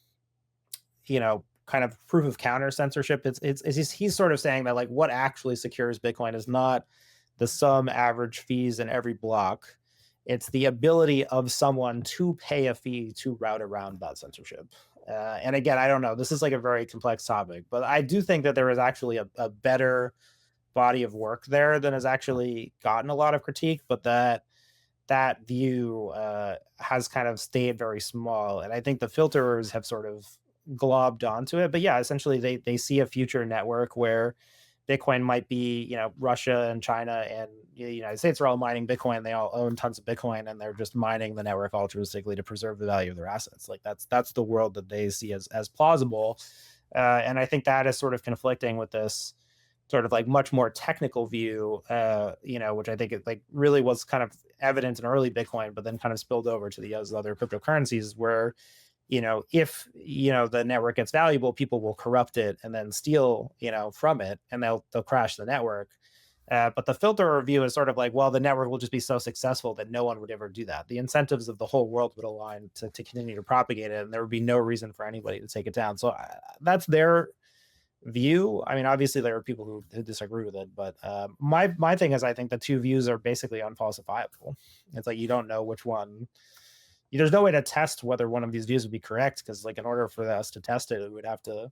of proof of counter censorship. He's sort of saying that like what actually secures Bitcoin is not the sum average fees in every block. It's the ability of someone to pay a fee to route around that censorship. And again, I don't know. This is like a very complex topic, but I do think that there is actually a better body of work there than has actually gotten a lot of critique, but that view has kind of stayed very small, and I think the filterers have sort of globbed onto it. But yeah, essentially they see a future network where Bitcoin might be, Russia and China and the United States are all mining Bitcoin. They all own tons of Bitcoin, and they're just mining the network altruistically to preserve the value of their assets. Like that's the world that they see as plausible, and I think that is sort of conflicting with this sort of like much more technical view, which I think it like really was kind of evident in early Bitcoin, but then kind of spilled over to the other cryptocurrencies where, if, the network gets valuable, people will corrupt it and then steal, from it, and they'll crash the network. But the filter view is sort of like, well, the network will just be so successful that no one would ever do that. The incentives of the whole world would align to continue to propagate it, and there would be no reason for anybody to take it down. So that's their view. I mean, obviously there are people who disagree with it, but my thing is I think the two views are basically unfalsifiable. It's like you don't know which one. There's no way to test whether one of these views would be correct because, like, in order for us to test it, it would have to,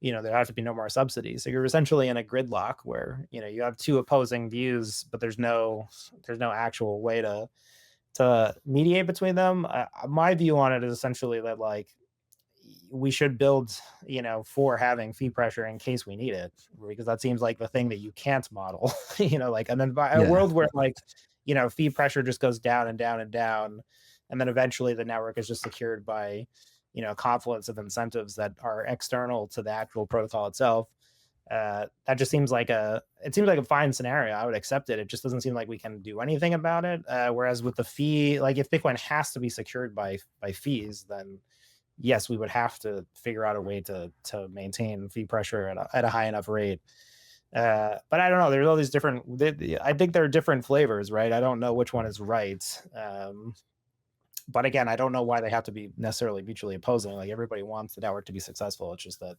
there have to be no more subsidies. So you're essentially in a gridlock where you have two opposing views, but there's no actual way to mediate between them. My view on it is essentially that like we should build, for having fee pressure in case we need it, because that seems like the thing that you can't model, like, and then by a yeah. world where like, fee pressure just goes down and down and down. And then eventually the network is just secured by, confluence of incentives that are external to the actual protocol itself. That just seems like it seems like a fine scenario. I would accept it. It just doesn't seem like we can do anything about it. Whereas with the fee, like if Bitcoin has to be secured by fees, then yes, we would have to figure out a way to maintain fee pressure at a high enough rate. But I don't know. There's all these different. I think there are different flavors, right? I don't know which one is right. But again, I don't know why they have to be necessarily mutually opposing. Like everybody wants the network to be successful. It's just that,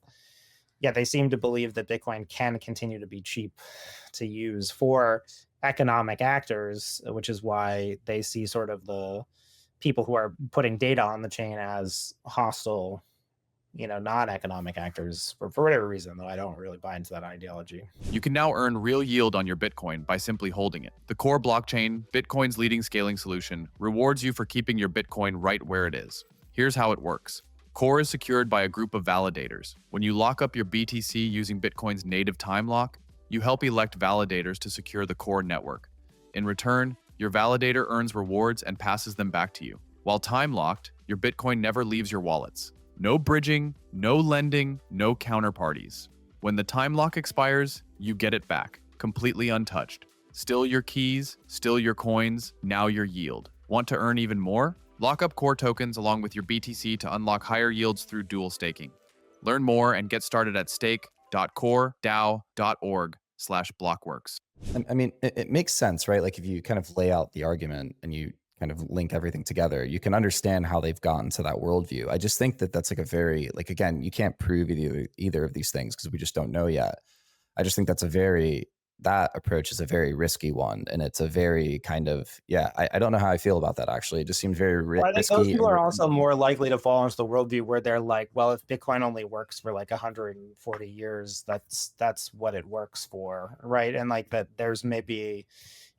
yeah, they seem to believe that Bitcoin can continue to be cheap to use for economic actors, which is why they see sort of the people who are putting data on the chain as hostile, non-economic actors for whatever reason, though I don't really buy into that ideology. You can now earn real yield on your Bitcoin by simply holding it. The core blockchain, Bitcoin's leading scaling solution, rewards you for keeping your Bitcoin right where it is. Here's how it works. Core is secured by a group of validators. When you lock up your BTC using Bitcoin's native time lock, you help elect validators to secure the core network. In return, your validator earns rewards and passes them back to you. While time locked, your Bitcoin never leaves your wallets. No bridging, no lending, no counterparties. When the time lock expires, you get it back, completely untouched. Still your keys, still your coins, now your yield. Want to earn even more? Lock up core tokens along with your BTC to unlock higher yields through dual staking. Learn more and get started at stake.coredao.org/blockworks. I mean, it makes sense, right? Like if you kind of lay out the argument and you kind of link everything together, you can understand how they've gotten to that worldview. I just think that that's like a very, like, again, you can't prove either of these things because we just don't know yet. I just think that approach is a very risky one. And it's a very kind of, I don't know how I feel about that actually. It just seems very Well, I think risky. those people are also more likely to fall into the worldview where they're like, well, if Bitcoin only works for like 140 years, that's what it works for, right? And like that, there's maybe,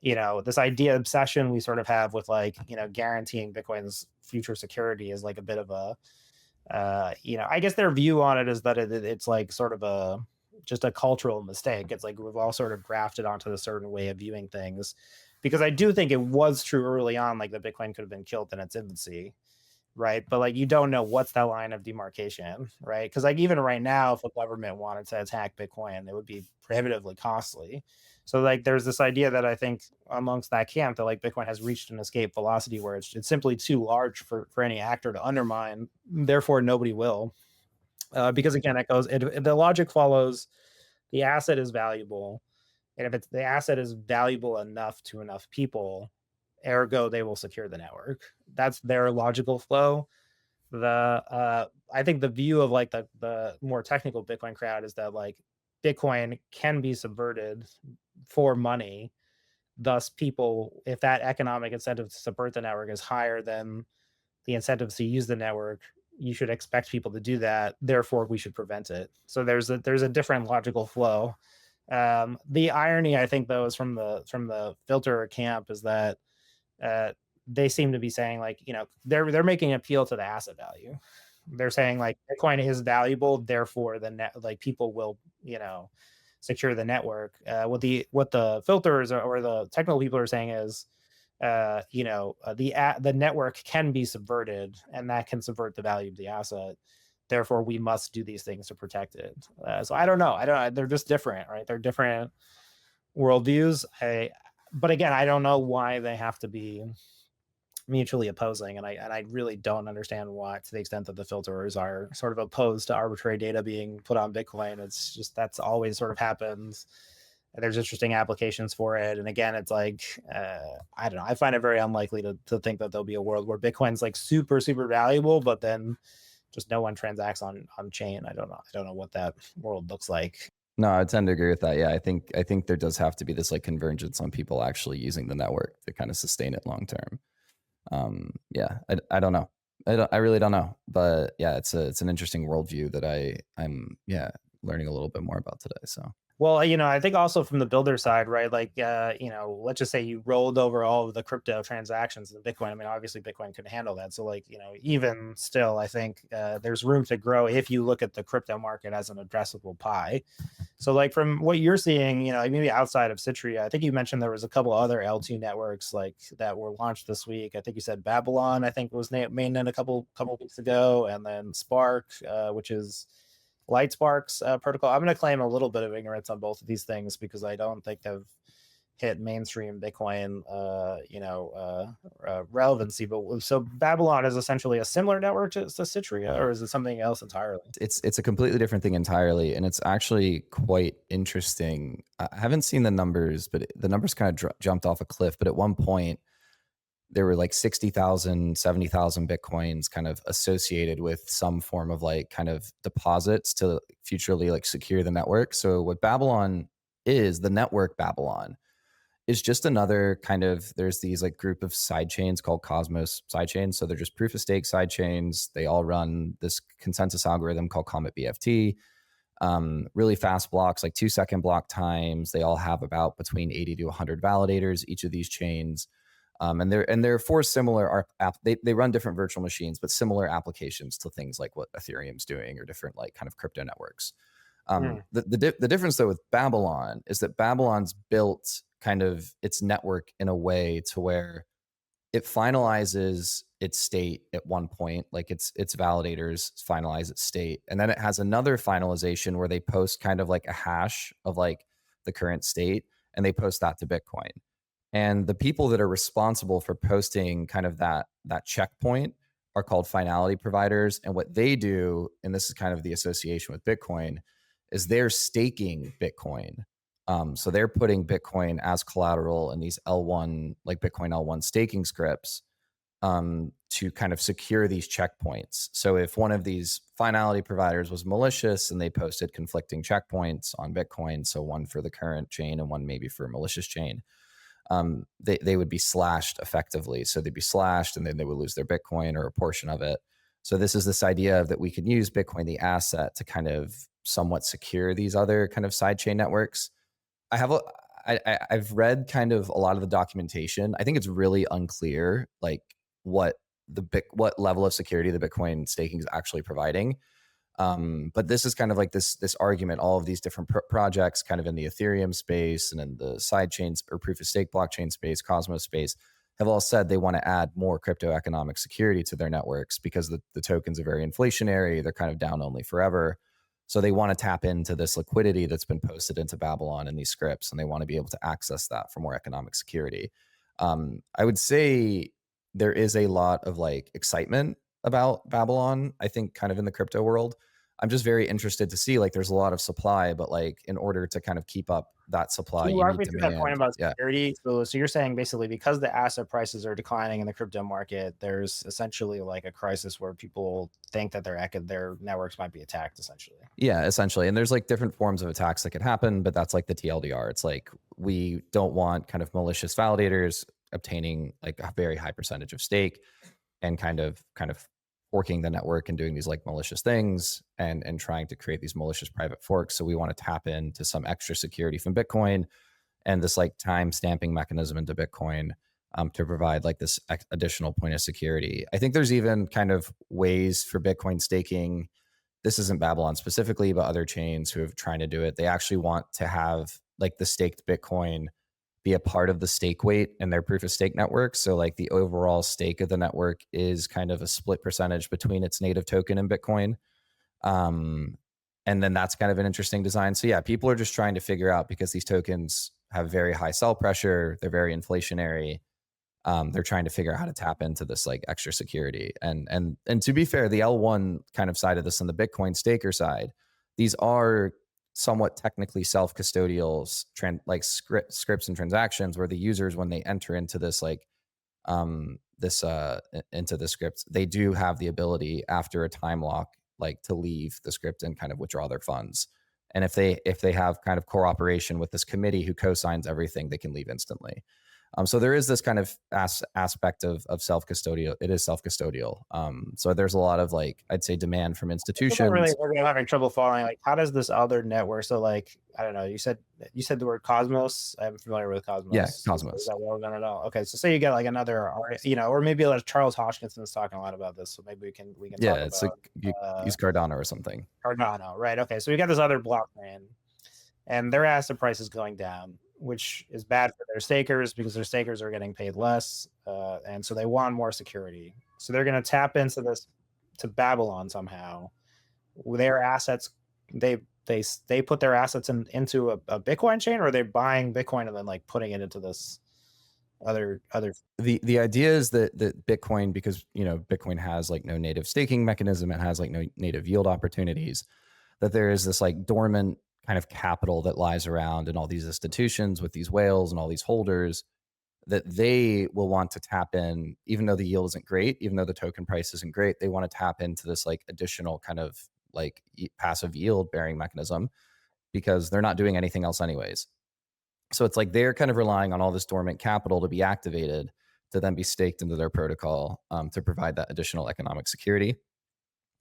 this idea obsession we sort of have with like, guaranteeing Bitcoin's future security is like a bit of a, I guess their view on it is that it's like sort of just a cultural mistake. It's like we've all sort of grafted onto a certain way of viewing things, because I do think it was true early on, like that Bitcoin could have been killed in its infancy, right? But like you don't know what's that line of demarcation, right? Because like even right now, if the government wanted to attack Bitcoin, it would be prohibitively costly. So like there's this idea that I think amongst that camp that like Bitcoin has reached an escape velocity where it's simply too large for any actor to undermine. Therefore, nobody will. Because again, the logic follows the asset is valuable, and if the asset is valuable enough to enough people, ergo they will secure the network. That's their logical flow. I think the view of like the more technical Bitcoin crowd is that like Bitcoin can be subverted for money. Thus, people, if that economic incentive to subvert the network is higher than the incentives to use the network, you should expect people to do that. Therefore, we should prevent it. So there's a different logical flow. The irony, I think, though, is from the filter camp is that they seem to be saying like, they're making an appeal to the asset value. They're saying like Bitcoin is valuable, therefore the net, like people will, secure the network. What the filters or the technical people are saying is, the network can be subverted, and that can subvert the value of the asset. Therefore, we must do these things to protect it. So I don't know. They're just different, right? They're different worldviews. But again, I don't know why they have to be mutually opposing, and I really don't understand why, to the extent that the filters are sort of opposed to arbitrary data being put on Bitcoin. It's just that's always sort of happens. There's interesting applications for it, and again, it's like I don't know. I find it very unlikely to think that there'll be a world where Bitcoin's like super valuable, but then just no one transacts on chain. I don't know what that world looks like. No, I tend to agree with that. Yeah, I think there does have to be this like convergence on people actually using the network to kind of sustain it long term. I don't know. I really don't know. But yeah, it's an interesting worldview that I'm learning a little bit more about today. So Well, I think also from the builder side, right? Like, let's just say you rolled over all of the crypto transactions in Bitcoin. I mean, obviously Bitcoin could handle that. So like, even still, I think there's room to grow if you look at the crypto market as an addressable pie. So like from what you're seeing, maybe outside of Citrea, I think you mentioned there was a couple other L2 networks like that were launched this week. I think you said Babylon, I think was mainnet a couple weeks ago, and then Spark, which is Lightspark's protocol. I'm going to claim a little bit of ignorance on both of these things because I don't think they've hit mainstream Bitcoin, relevancy. But so Babylon is essentially a similar network to Citrea, or is it something else entirely? It's a completely different thing entirely, and it's actually quite interesting. I haven't seen the numbers, but the numbers kind of jumped off a cliff. But at one point, there were like 60,000, 70,000 Bitcoins kind of associated with some form of like kind of deposits to futurely like secure the network. So what Babylon is, the network Babylon, is just another kind of, there's these like group of side chains called Cosmos side chains. So they're just proof of stake side chains. They all run this consensus algorithm called Comet BFT. Really fast blocks, like 2-second block times. They all have about between 80 to 100 validators, each of these chains. And they're for similar they run different virtual machines, but similar applications to things like what Ethereum's doing or different like kind of crypto networks. The difference though with Babylon is that Babylon's built kind of its network in a way to where it finalizes its state at one point, like its validators finalize its state, and then it has another finalization where they post kind of like a hash of like the current state, and they post that to Bitcoin. And the people that are responsible for posting kind of that checkpoint are called finality providers. And what they do, and this is kind of the association with Bitcoin, is they're staking Bitcoin. So they're putting Bitcoin as collateral in these L1, like Bitcoin L1 staking scripts, to kind of secure these checkpoints. So if one of these finality providers was malicious and they posted conflicting checkpoints on Bitcoin, so one for the current chain and one maybe for a malicious chain, they would be slashed effectively. So they'd be slashed and then they would lose their Bitcoin or a portion of it. So this is this idea of that we can use Bitcoin, the asset, to kind of somewhat secure these other kind of sidechain networks. I've read kind of a lot of the documentation. I think it's really unclear like what level of security the Bitcoin staking is actually providing. But this is kind of like this argument. All of these different projects, kind of in the Ethereum space and in the side chains or proof of stake blockchain space, Cosmos space, have all said they want to add more crypto economic security to their networks because the tokens are very inflationary. They're kind of down only forever. So they want to tap into this liquidity that's been posted into Babylon in these scripts, and they want to be able to access that for more economic security. I would say there is a lot of like excitement about Babylon, I think, kind of in the crypto world. I'm just very interested to see, like, there's a lot of supply, but like in order to kind of keep up that supply, Can you you walk need me through that point demand. about Yeah. security? So you're saying basically because the asset prices are declining in the crypto market, there's essentially like a crisis where people think that their networks might be attacked, essentially. Yeah, essentially. And there's like different forms of attacks that could happen, but that's like the TLDR. It's like we don't want kind of malicious validators obtaining like a very high percentage of stake and kind of forking the network and doing these like malicious things and trying to create these malicious private forks. So we want to tap into some extra security from Bitcoin and this like time stamping mechanism into Bitcoin, to provide like this additional point of security. I think there's even kind of ways for Bitcoin staking. This isn't Babylon specifically, but other chains who have trying to do it. They actually want to have like the staked Bitcoin be a part of the stake weight in their proof of stake network. So like the overall stake of the network is kind of a split percentage between its native token and Bitcoin. And then that's kind of an interesting design. So yeah, people are just trying to figure out, because these tokens have very high sell pressure, they're very inflationary. They're trying to figure out how to tap into this like extra security. And to be fair, the L1 kind of side of this on the Bitcoin staker side, these are somewhat technically self-custodial scripts and transactions where the users, when they enter into this like into the script, they do have the ability after a time lock like to leave the script and kind of withdraw their funds. And if they have kind of cooperation with this committee who co-signs everything, they can leave instantly. So there is this kind of aspect of self-custodial. It is self-custodial. So there's a lot of like, I'd say, demand from institutions. I'm having trouble following. Like, how does this other network? So like, I don't know. You said the word Cosmos. I'm familiar with Cosmos. Yeah, Cosmos. Is that well done at all? Okay, so say you get like another, or maybe like Charles Hoskinson's talking a lot about this. So maybe we can yeah, talk it's about, like use Cardano or something. Cardano, right? Okay, so we got this other blockchain, and their asset price is going down, which is bad for their stakers because their stakers are getting paid less, and so they want more security. So they're going to tap into this to Babylon somehow. Their assets they put their assets into a Bitcoin chain, or are they buying Bitcoin and then like putting it into this other The idea is that Bitcoin, because Bitcoin has like no native staking mechanism, it has like no native yield opportunities, that there is this like dormant kind of capital that lies around in all these institutions with these whales and all these holders, that they will want to tap in, even though the yield isn't great, even though the token price isn't great, they want to tap into this like additional kind of like passive yield bearing mechanism, because they're not doing anything else anyways. So it's like they're kind of relying on all this dormant capital to be activated to then be staked into their protocol, to provide that additional economic security.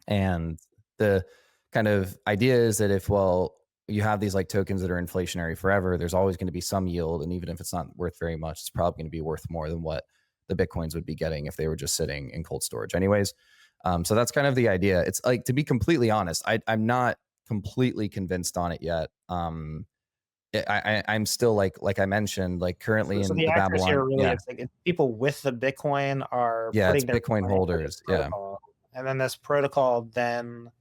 And the kind of idea is that if, well, you have these like tokens that are inflationary forever, there's always going to be some yield. And even if it's not worth very much, it's probably going to be worth more than what the Bitcoins would be getting if they were just sitting in cold storage anyways. So that's kind of the idea. It's like, to be completely honest, I'm not completely convinced on it yet. I'm still like I mentioned, like currently so in the the actors here Babylon. really, Yeah. it's like people with the Bitcoin are Yeah. It's putting their Bitcoin Bitcoin into this holders. Yeah. protocol, and then this protocol then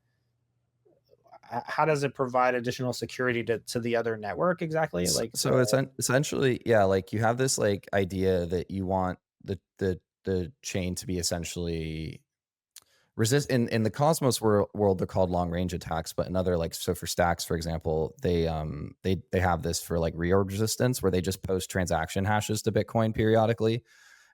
how does it provide additional security to the other network exactly? Like So it's essentially, yeah, like you have this like idea that you want the chain to be essentially resist in the Cosmos world. They're called long range attacks, but in other, like, so for stacks, for example, they have this for like reorg resistance, where they just post transaction hashes to Bitcoin periodically.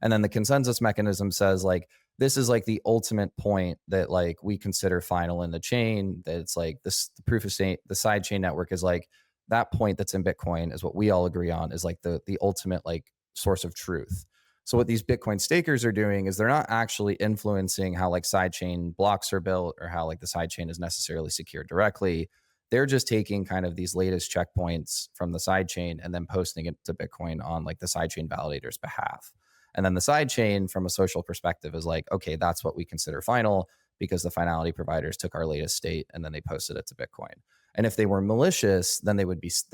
And then the consensus mechanism says like, this is like the ultimate point that like we consider final in the chain, that it's like this, the proof of stake, the side chain network is like that point that's in Bitcoin is what we all agree on is like the ultimate like source of truth. So what these Bitcoin stakers are doing is they're not actually influencing how like sidechain blocks are built or how like the sidechain is necessarily secured directly. They're just taking kind of these latest checkpoints from the sidechain and then posting it to Bitcoin on like the sidechain validator's behalf. And then the sidechain from a social perspective is like, okay, that's what we consider final, because the finality providers took our latest state and then they posted it to Bitcoin. And if they were malicious, then they would be slashed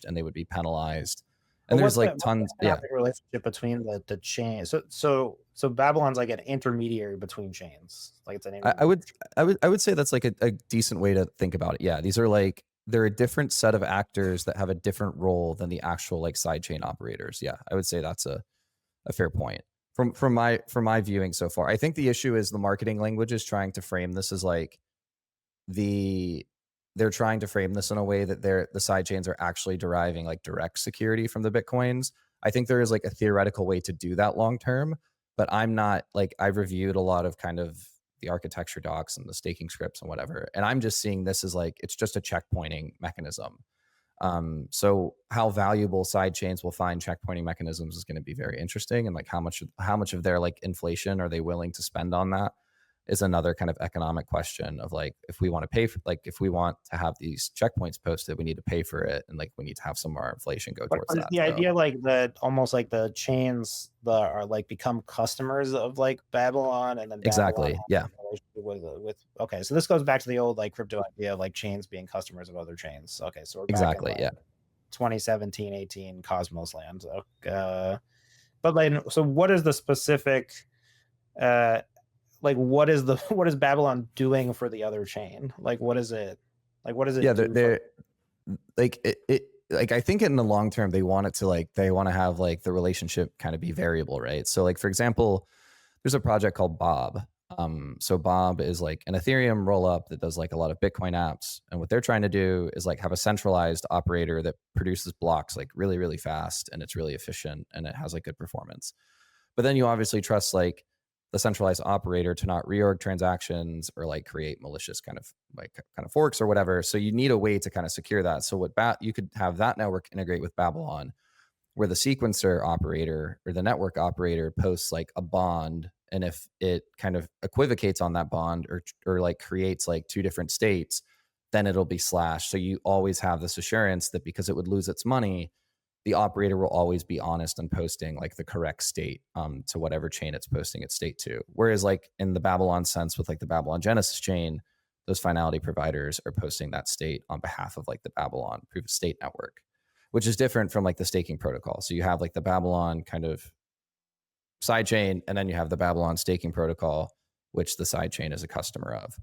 and they would be penalized. And But there's like what's tons. the Yeah. economic relationship between the chain? So Babylon's like an intermediary between chains. Like it's an I, I intermediary. would I would say that's like a decent way to think about it. Yeah, these are like, they're a different set of actors that have a different role than the actual like sidechain operators. Yeah, I would say that's a fair point from my viewing so far. I think the issue is the marketing language is trying to frame this as like they're trying to frame this in a way that the sidechains are actually deriving like direct security from the Bitcoins. I think there is like a theoretical way to do that long term, but I'm not like, I've reviewed a lot of kind of the architecture docs and the staking scripts and whatever, and I'm just seeing this as like it's just a checkpointing mechanism. So how valuable side chains will find checkpointing mechanisms is going to be very interesting, and like how much of their like inflation are they willing to spend on that is another kind of economic question of like, if we want to pay for, like, if we want to have these checkpoints posted, we need to pay for it, and like we need to have some more inflation go towards But is that. the idea like that almost like the chains that are like become customers of like Babylon, and then Babylon Exactly. has Yeah. a relationship with okay, so this goes back to the old like crypto idea of like chains being customers of other chains. Okay, so we're back in Exactly. like Yeah. 2017, 18 Cosmos land. But like, so what is the specific uh like what is the what is Babylon doing for the other chain? Like what is it Yeah. do for They're like it like, I think in the long term they want it to like, they want to have like the relationship kind of be variable, right? So like, for example, there's a project called Bob. So Bob is like an Ethereum rollup that does like a lot of Bitcoin apps, and what they're trying to do is like have a centralized operator that produces blocks like really really fast, and it's really efficient and it has like good performance. But then you obviously trust like the centralized operator to not reorg transactions or like create malicious kind of forks or whatever. So you need a way to kind of secure that. So you could have that network integrate with Babylon, where the sequencer operator or the network operator posts like a bond, and if it kind of equivocates on that bond or like creates like two different states, then it'll be slashed. So you always have this assurance that because it would lose its money, the operator will always be honest and posting like the correct state to whatever chain it's posting its state to. Whereas like in the Babylon sense with like the Babylon Genesis chain, those finality providers are posting that state on behalf of like the Babylon proof of stake network, which is different from like the staking protocol. So you have like the Babylon kind of sidechain, and then you have the Babylon staking protocol, which the sidechain is a customer of.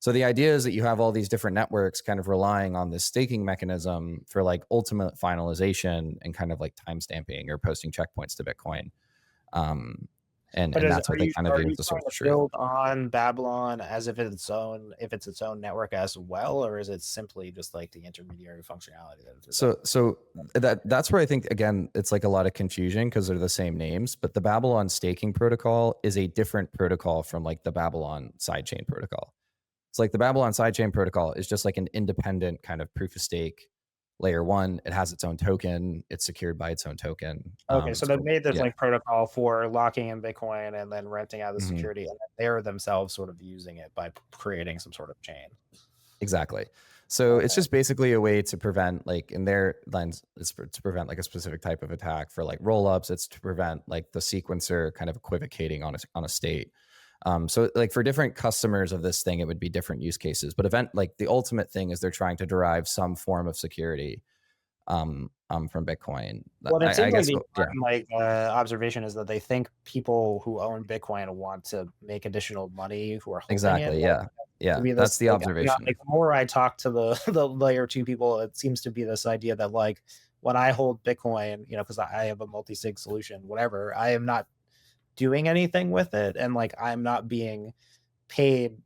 So the idea is that you have all these different networks kind of relying on this staking mechanism for like ultimate finalization and kind of like timestamping or posting checkpoints to Bitcoin. Um, But and that's what they kind of are view you as the source trying of to truth. build on Babylon as if it's its own network as well, or is it simply just like the intermediary functionality that it's So that's where I think again it's like a lot of confusion because they're the same names, but the Babylon staking protocol is a different protocol from like the Babylon sidechain protocol. It's like the Babylon sidechain protocol is just like an independent kind of proof of stake layer one. It has its own token. It's secured by its own token. Okay, so they made this Yeah. like protocol for locking in Bitcoin and then renting out the Mhm. security, and then they're themselves sort of using it by creating some sort of chain. Exactly. So it's Okay. just basically a way to prevent, like in their lens, it's to prevent like a specific type of attack. For like rollups, it's to prevent like the sequencer kind of equivocating on a state. So like for different customers of this thing, it would be different use cases. But event like the ultimate thing is they're trying to derive some form of security from Bitcoin. Well, it I seems like guess the yeah, important observation is that they think people who own Bitcoin want to make additional money who are holding it. exactly. Like, Yeah, to yeah. be That's this the like, observation. like the more I talk to the the layer two people, it seems to be this idea that like when I hold Bitcoin, because I have a multi-sig solution, whatever, I am not doing anything with it, and like I'm not being paid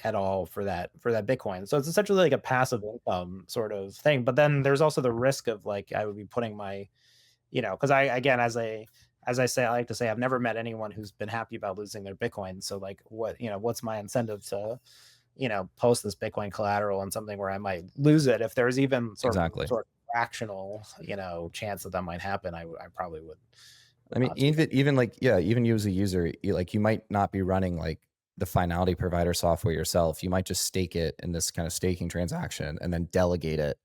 at all for that Bitcoin. So it's essentially like a passive income sort of thing. But then there's also the risk of like I would be putting my, because I again as I say, I like to say I've never met anyone who's been happy about losing their Bitcoin. So like what's my incentive to, post this Bitcoin collateral on something where I might lose it if there's even Exactly. sort of fractional, chance that that might happen. I probably I would mean, not do that. even like, yeah, even you as a user, you might not be running like the finality provider software yourself. You might just stake it in this kind of staking transaction and then delegate it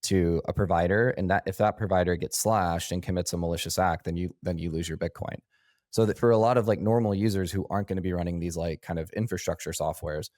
to a provider. And that if that provider gets slashed and commits a malicious act, then you lose your Bitcoin. So that for a lot of like normal users who aren't going to be running these like kind of infrastructure softwares,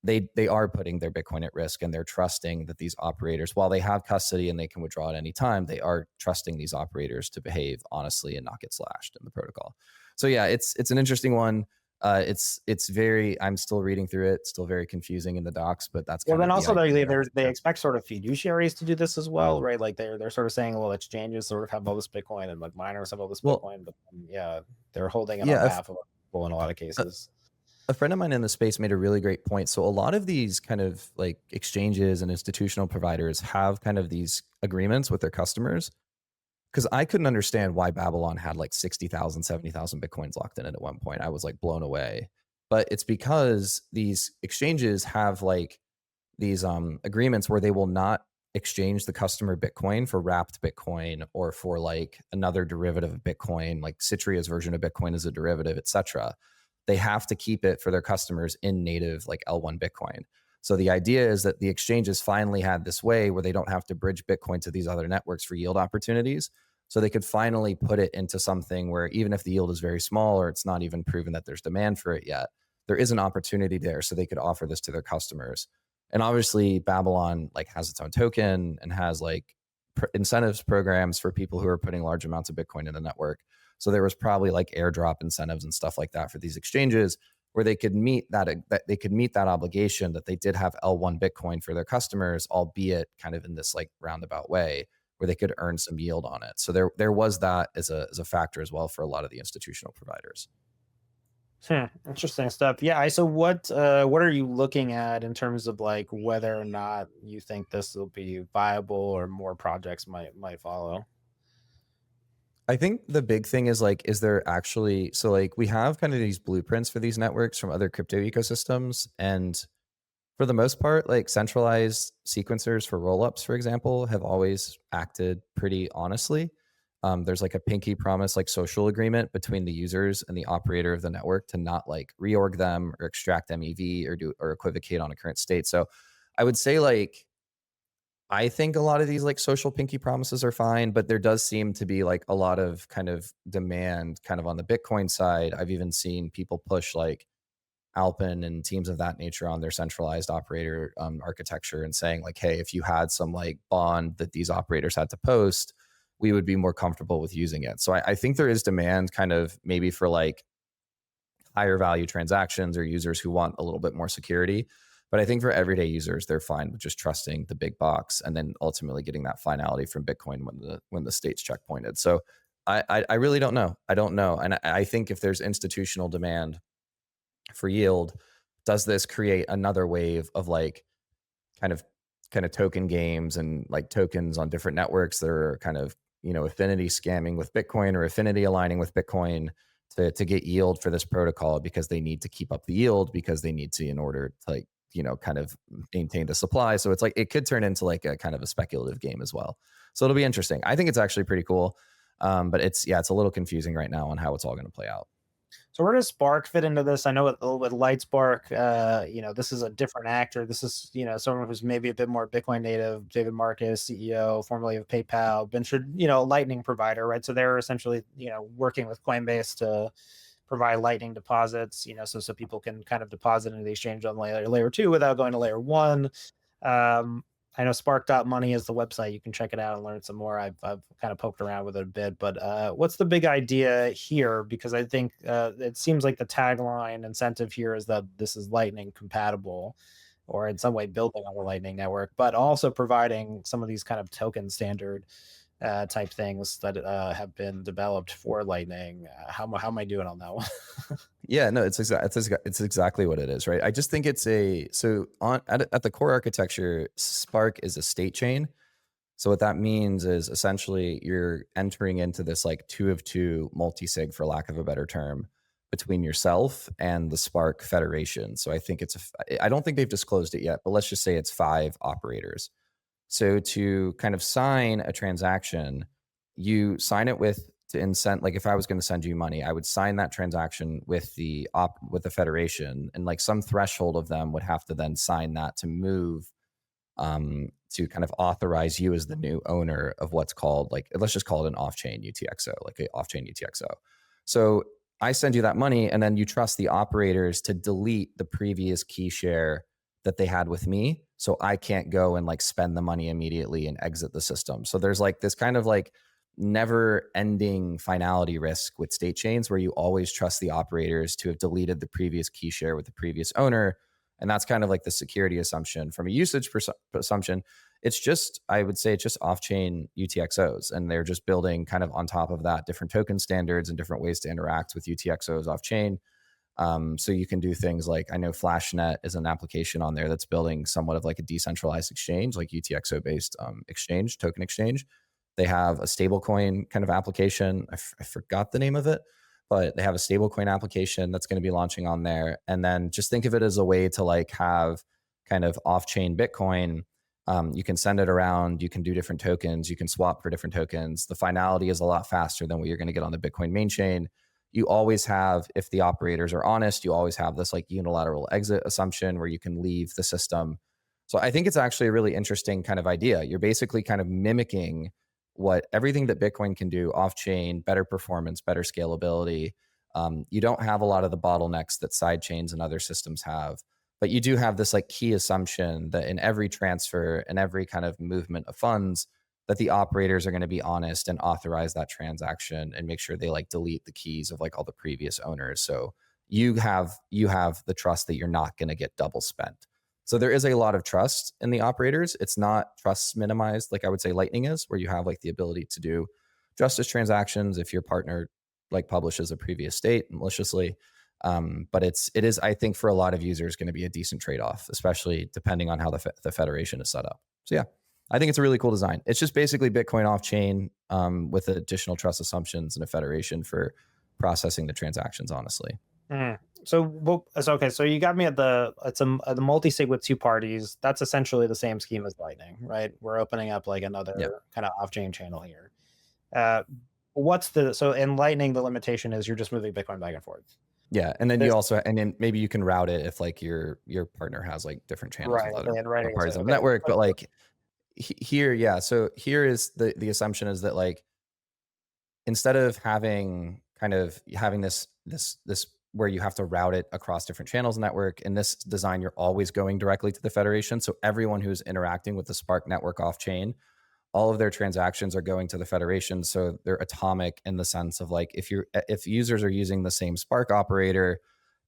they are putting their Bitcoin at risk, and they're trusting that these operators, while they have custody and they can withdraw at any time, they are trusting these operators to behave honestly and not get slashed in the protocol. So yeah, it's an interesting one. It's very, I'm still reading through it, still very confusing in the docs, but that's Well, kind then of the also idea there. they Yeah. expect sort of fiduciaries to do this as well, right? Like they're sort of saying, well, exchanges sort of have all this Bitcoin and like miners have all this Well, Bitcoin, but yeah, they're holding it on yeah, behalf of people in a lot of a, cases. a friend of mine in the space made a really great point. So a lot of these kind of like exchanges and institutional providers have kind of these agreements with their customers, because I couldn't understand why Babylon had like 60,000, 70,000 Bitcoins locked in it at one point. I was like blown away. But it's because these exchanges have like these agreements where they will not exchange the customer Bitcoin for wrapped Bitcoin or for like another derivative of Bitcoin, like Citrea's version of Bitcoin is a derivative, etc. They have to keep it for their customers in native like L1 Bitcoin. So the idea is that the exchanges finally had this way where they don't have to bridge Bitcoin to these other networks for yield opportunities. So they could finally put it into something where even if the yield is very small or it's not even proven that there's demand for it yet, there is an opportunity there. So they could offer this to their customers. And obviously Babylon like has its own token and has like incentives programs for people who are putting large amounts of Bitcoin in the network. So there was probably like airdrop incentives and stuff like that for these exchanges where they could meet that obligation that they did have L1 Bitcoin for their customers, albeit kind of in this like roundabout way where they could earn some yield on it. So there was that as a factor as well for a lot of the institutional providers. Interesting stuff. Yeah. So what are you looking at in terms of like whether or not you think this will be viable or more projects might follow? I think the big thing is like, is there actually, so like we have kind of these blueprints for these networks from other crypto ecosystems. And for the most part, like centralized sequencers for rollups, for example, have always acted pretty honestly. There's like a pinky promise, like social agreement between the users and the operator of the network to not like reorg them or extract MEV or equivocate on a current state. So I would say like, I think a lot of these like social pinky promises are fine, but there does seem to be like a lot of kind of demand kind of on the Bitcoin side. I've even seen people push like Alpin and teams of that nature on their centralized operator architecture and saying like, hey, if you had some like bond that these operators had to post, we would be more comfortable with using it. So I think there is demand kind of maybe for like higher value transactions or users who want a little bit more security. But I think for everyday users, they're fine with just trusting the big box and then ultimately getting that finality from Bitcoin when the state's checkpointed. So I really don't know. I don't know. And I think if there's institutional demand for yield, does this create another wave of like kind of token games and like tokens on different networks that are kind of, affinity scamming with Bitcoin or affinity aligning with Bitcoin to get yield for this protocol because they need to keep up the yield because they need to in order to like, kind of maintain the supply. So it's like it could turn into like a kind of a speculative game as well. So it'll be interesting. I think it's actually pretty cool. But it's a little confusing right now on how it's all going to play out. So where does Spark fit into this? I know with Light Spark, this is a different actor. This is, someone who's maybe a bit more Bitcoin native, David Marcus, CEO, formerly of PayPal, ventured, Lightning provider, right? So they're essentially, working with Coinbase to provide Lightning deposits, so people can kind of deposit into the exchange on layer 2 without going to layer 1. I know Spark.money is the website. You can check it out and learn some more. I've kind of poked around with it a bit, but what's the big idea here? Because I think it seems like the tagline incentive here is that this is Lightning compatible or in some way building on the Lightning network, but also providing some of these kind of token standard type things that have been developed for Lightning. How am I doing on that one? Yeah, no, it's exactly what it is, right? I just think it's at the core architecture, Spark is a state chain. So what that means is essentially you're entering into this like 2 of 2 multi-sig, for lack of a better term, between yourself and the Spark Federation. So I think I don't think they've disclosed it yet, but let's just say it's 5 operators. So to kind of sign a transaction, you sign it with to incent. Like if I was going to send you money, I would sign that transaction with with the federation, and like some threshold of them would have to then sign that to move to kind of authorize you as the new owner of what's called like, let's just call it an off-chain UTXO, like an off-chain UTXO. So I send you that money, and then you trust the operators to delete the previous key share that they had with me. So I can't go and like spend the money immediately and exit the system. So there's like this kind of like never ending finality risk with state chains where you always trust the operators to have deleted the previous key share with the previous owner. And that's kind of like the security assumption. From a usage assumption, it's just, I would say it's just off-chain UTXOs. And they're just building kind of on top of that different token standards and different ways to interact with UTXOs off-chain. So you can do things like, I know Flashnet is an application on there that's building somewhat of like a decentralized exchange, like UTXO based exchange, token exchange. They have a stablecoin kind of application. I forgot the name of it, but they have a stablecoin application that's going to be launching on there. And then just think of it as a way to like have kind of off-chain Bitcoin. You can send it around. You can do different tokens. You can swap for different tokens. The finality is a lot faster than what you're going to get on the Bitcoin main chain. You always have, if the operators are honest, you always have this like unilateral exit assumption where you can leave the system. So I think it's actually a really interesting kind of idea. You're basically kind of mimicking what everything that Bitcoin can do off chain, better performance, better scalability. You don't have a lot of the bottlenecks that side chains and other systems have, but you do have this like key assumption that in every transfer and every kind of movement of funds, that the operators are going to be honest and authorize that transaction and make sure they like delete the keys of like all the previous owners. So you have the trust that you're not going to get double spent. So there is a lot of trust in the operators. It's not trust minimized like I would say Lightning is, where you have like the ability to do justice transactions if your partner like publishes a previous state maliciously. But it is, I think, for a lot of users going to be a decent trade-off, especially depending on how the federation is set up. So yeah, I think it's a really cool design. It's just basically Bitcoin off-chain with additional trust assumptions and a federation for processing the transactions, honestly. So okay. So you got me at the multi-sig with 2 parties. That's essentially the same scheme as Lightning, right? We're opening up like another kind of off-chain channel here. So in Lightning, the limitation is you're just moving Bitcoin back and forth. Yeah, and then then maybe you can route it if like your partner has like different channels with other parties on the network. But like here, yeah. So here is the assumption is that like instead of having this where you have to route it across different channels network, in this design, you're always going directly to the federation. So everyone who's interacting with the Spark network off chain, all of their transactions are going to the federation. So they're atomic in the sense of like, if users are using the same Spark operator,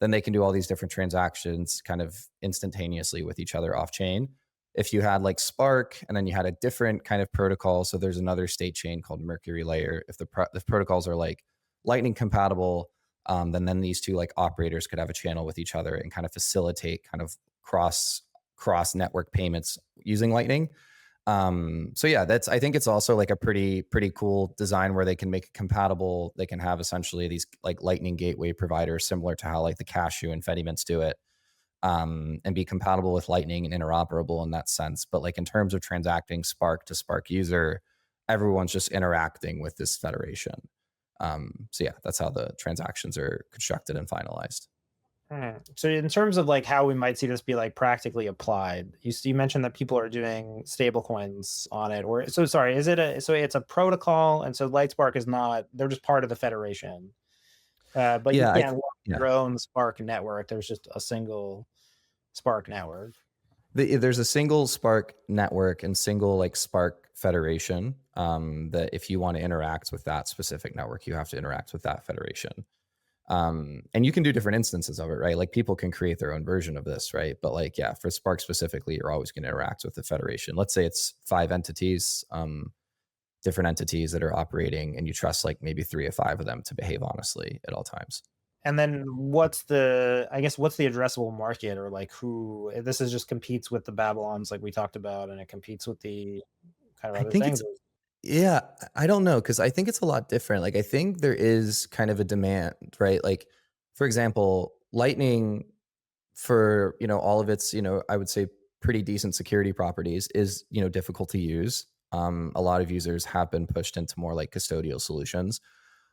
then they can do all these different transactions kind of instantaneously with each other off chain. If you had like Spark and then you had a different kind of protocol, so there's another state chain called Mercury Layer. If the protocols are like Lightning compatible, then these two like operators could have a channel with each other and kind of facilitate kind of cross network payments using Lightning. So yeah, I think it's also like a pretty cool design where they can make it compatible. They can have essentially these like Lightning gateway providers similar to how like the Cashew and Fedimints do it, and be compatible with Lightning and interoperable in that sense. But like in terms of transacting Spark to Spark user, everyone's just interacting with this federation. So yeah, that's how the transactions are constructed and finalized. So in terms of like how we might see this be like practically applied, you mentioned that people are doing stable coins on it, or so sorry, is it so it's a protocol, and so Lightspark is not, they're just part of the federation. But you Yeah, can't launch yeah. your own Spark network. There's just a single Spark network. There's a single Spark network and single like Spark federation. That if you want to interact with that specific network, you have to interact with that federation. And you can do different instances of it, right? Like people can create their own version of this, right? But like, yeah, for Spark specifically, you're always going to interact with the federation. Let's say it's 5 entities, different entities that are operating, and you trust like maybe 3 or 5 of them to behave honestly at all times. And then what's the addressable market, or like who this is just competes with the Babylons like we talked about, and it competes with the kind of I other think things? it's, yeah, I don't know, because I think it's a lot different. Like I think there is kind of a demand, right? Like for example, Lightning, for all of its I would say pretty decent security properties, is difficult to use. A lot of users have been pushed into more like custodial solutions.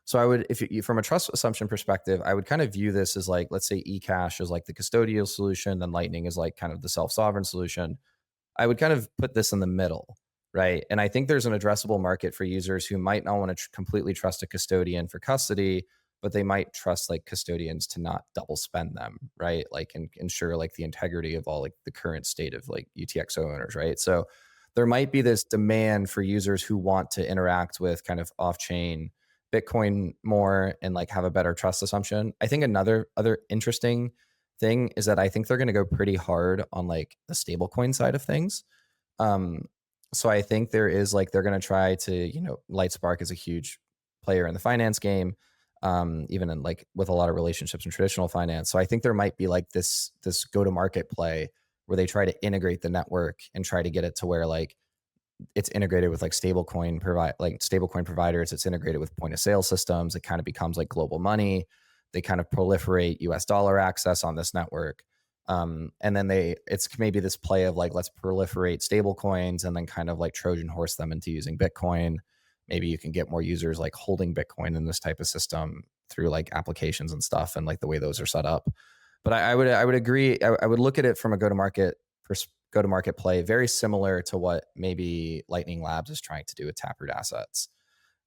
So I would, if you from a trust assumption perspective, I would kind of view this as like, let's say eCash is like the custodial solution, then Lightning is like kind of the self-sovereign solution. I would kind of put this in the middle, right? And I think there's an addressable market for users who might not want to completely trust a custodian for custody, but they might trust like custodians to not double spend them, right? Like, and ensure like the integrity of all like the current state of like UTXO owners, right? So there might be this demand for users who want to interact with kind of off-chain Bitcoin more and like have a better trust assumption. I think another other interesting thing is that I think they're going to go pretty hard on like the stablecoin side of things. Um, so I think there is like they're going to try to, Lightspark is a huge player in the finance game, even in like with a lot of relationships in traditional finance. So I think there might be like this go to market play where they try to integrate the network and try to get it to where like it's integrated with like stablecoin providers. It's integrated with point of sale systems. It kind of becomes like global money. They kind of proliferate US dollar access on this network. And then it's maybe this play of like, let's proliferate stable coins and then kind of like Trojan horse them into using Bitcoin. Maybe you can get more users like holding Bitcoin in this type of system through like applications and stuff, and like the way those are set up. But I would agree. I would look at it from a go-to-market play, very similar to what maybe Lightning Labs is trying to do with Taproot assets.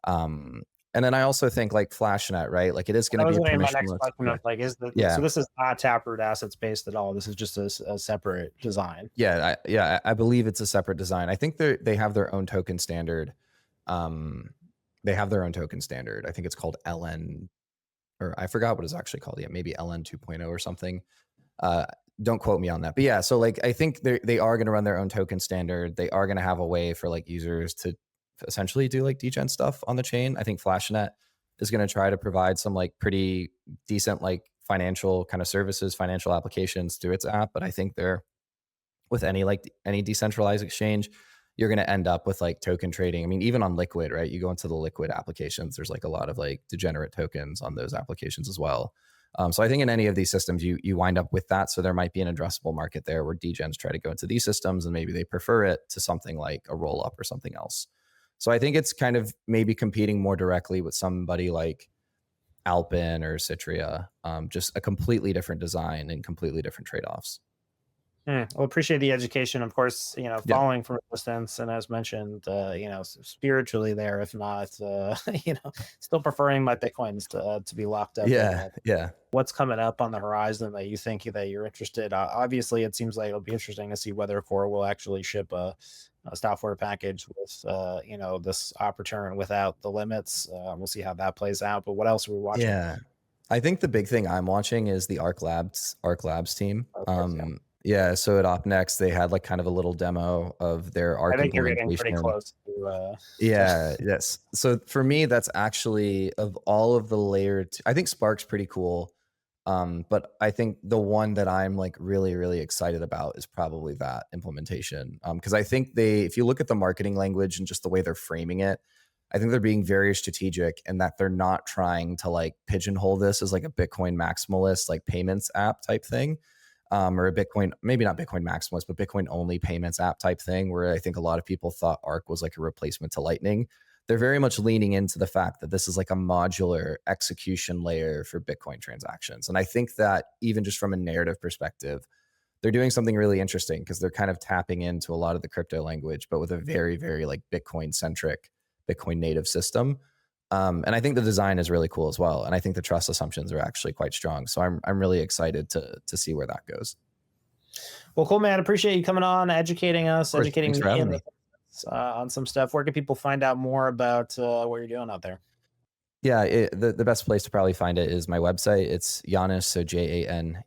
And then I also think like FlashNet, right? Like it is going to be a My next permissionless. question of like, Yeah. so this is not Taproot assets based at all. This is just a separate design. I believe it's a separate design. I think they have their own token standard. They have their own token standard. I think it's called LN, or I forgot what it's actually called. Yeah, maybe LN 2.0 or something. Don't quote me on that. But yeah, so like I think they are going to run their own token standard. They are going to have a way for like users to essentially do like degen stuff on the chain. I think FlashNet is going to try to provide some like pretty decent like financial kind of services, financial applications through its app. But I think they're, with any decentralized exchange, you're going to end up with like token trading. I mean, even on Liquid, right? You go into the Liquid applications, there's like a lot of like degenerate tokens on those applications as well. So I think in any of these systems, you wind up with that. So there might be an addressable market there where degens try to go into these systems and maybe they prefer it to something like a Rollup or something else. So I think it's kind of maybe competing more directly with somebody like Alpin or Citrea, just a completely different design and completely different trade-offs. Well, appreciate the education. Of course, Yeah. following from a distance, and as mentioned, spiritually there, if not, still preferring my Bitcoins to be locked up. Yeah. What's coming up on the horizon that you think that you're interested? Obviously, it seems like it'll be interesting to see whether Core will actually ship a software package with, this op return without the limits. We'll see how that plays out. But what else are we watching? Yeah. I think the big thing I'm watching is the Arc Labs team. Of course, yeah. Yeah, so at OpNext, they had like kind of a little demo of their I Arc think you're getting pretty implementation. close to to Yeah, yes. So for me, that's actually of all of the I think Spark's pretty cool. But I think the one that I'm like really, really excited about is probably that implementation. Because I think if you look at the marketing language and just the way they're framing it, I think they're being very strategic and that they're not trying to like pigeonhole this as like a Bitcoin maximalist, like payments app type thing. Or a Bitcoin, maybe not Bitcoin maximalist, but Bitcoin only payments app type thing, where I think a lot of people thought Arc was like a replacement to Lightning. They're very much leaning into the fact that this is like a modular execution layer for Bitcoin transactions. And I think that even just from a narrative perspective, they're doing something really interesting because they're kind of tapping into a lot of the crypto language, but with a very, very like Bitcoin centric, Bitcoin native system. And I think the design is really cool as well. And I think the trust assumptions are actually quite strong. So I'm really excited to see where that goes. Well, cool, man. Appreciate you coming on, educating Of us, course. educating Thanks for me having and the me. on some stuff. Where can people find out more about what you're doing out there? Yeah, the best place to probably find it is my website. It's Janusz, so JANUSC.cash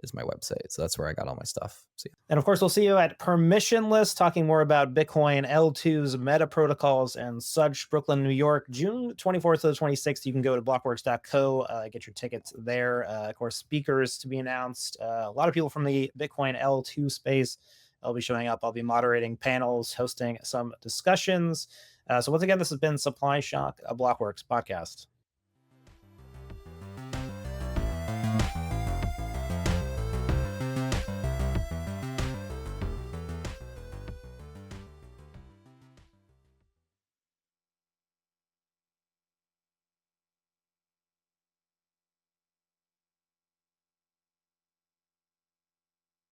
is my website. So that's where I got all my stuff. So yeah. And of course, we'll see you at Permissionless, talking more about Bitcoin L2's meta protocols and such. Brooklyn, New York, June 24th to the 26th. You can go to blockworks.co, get your tickets there. Of course, speakers to be announced. A lot of people from the Bitcoin L2 space. I'll be showing up. I'll be moderating panels, hosting some discussions. So once again, this has been Supply Shock, a Blockworks podcast.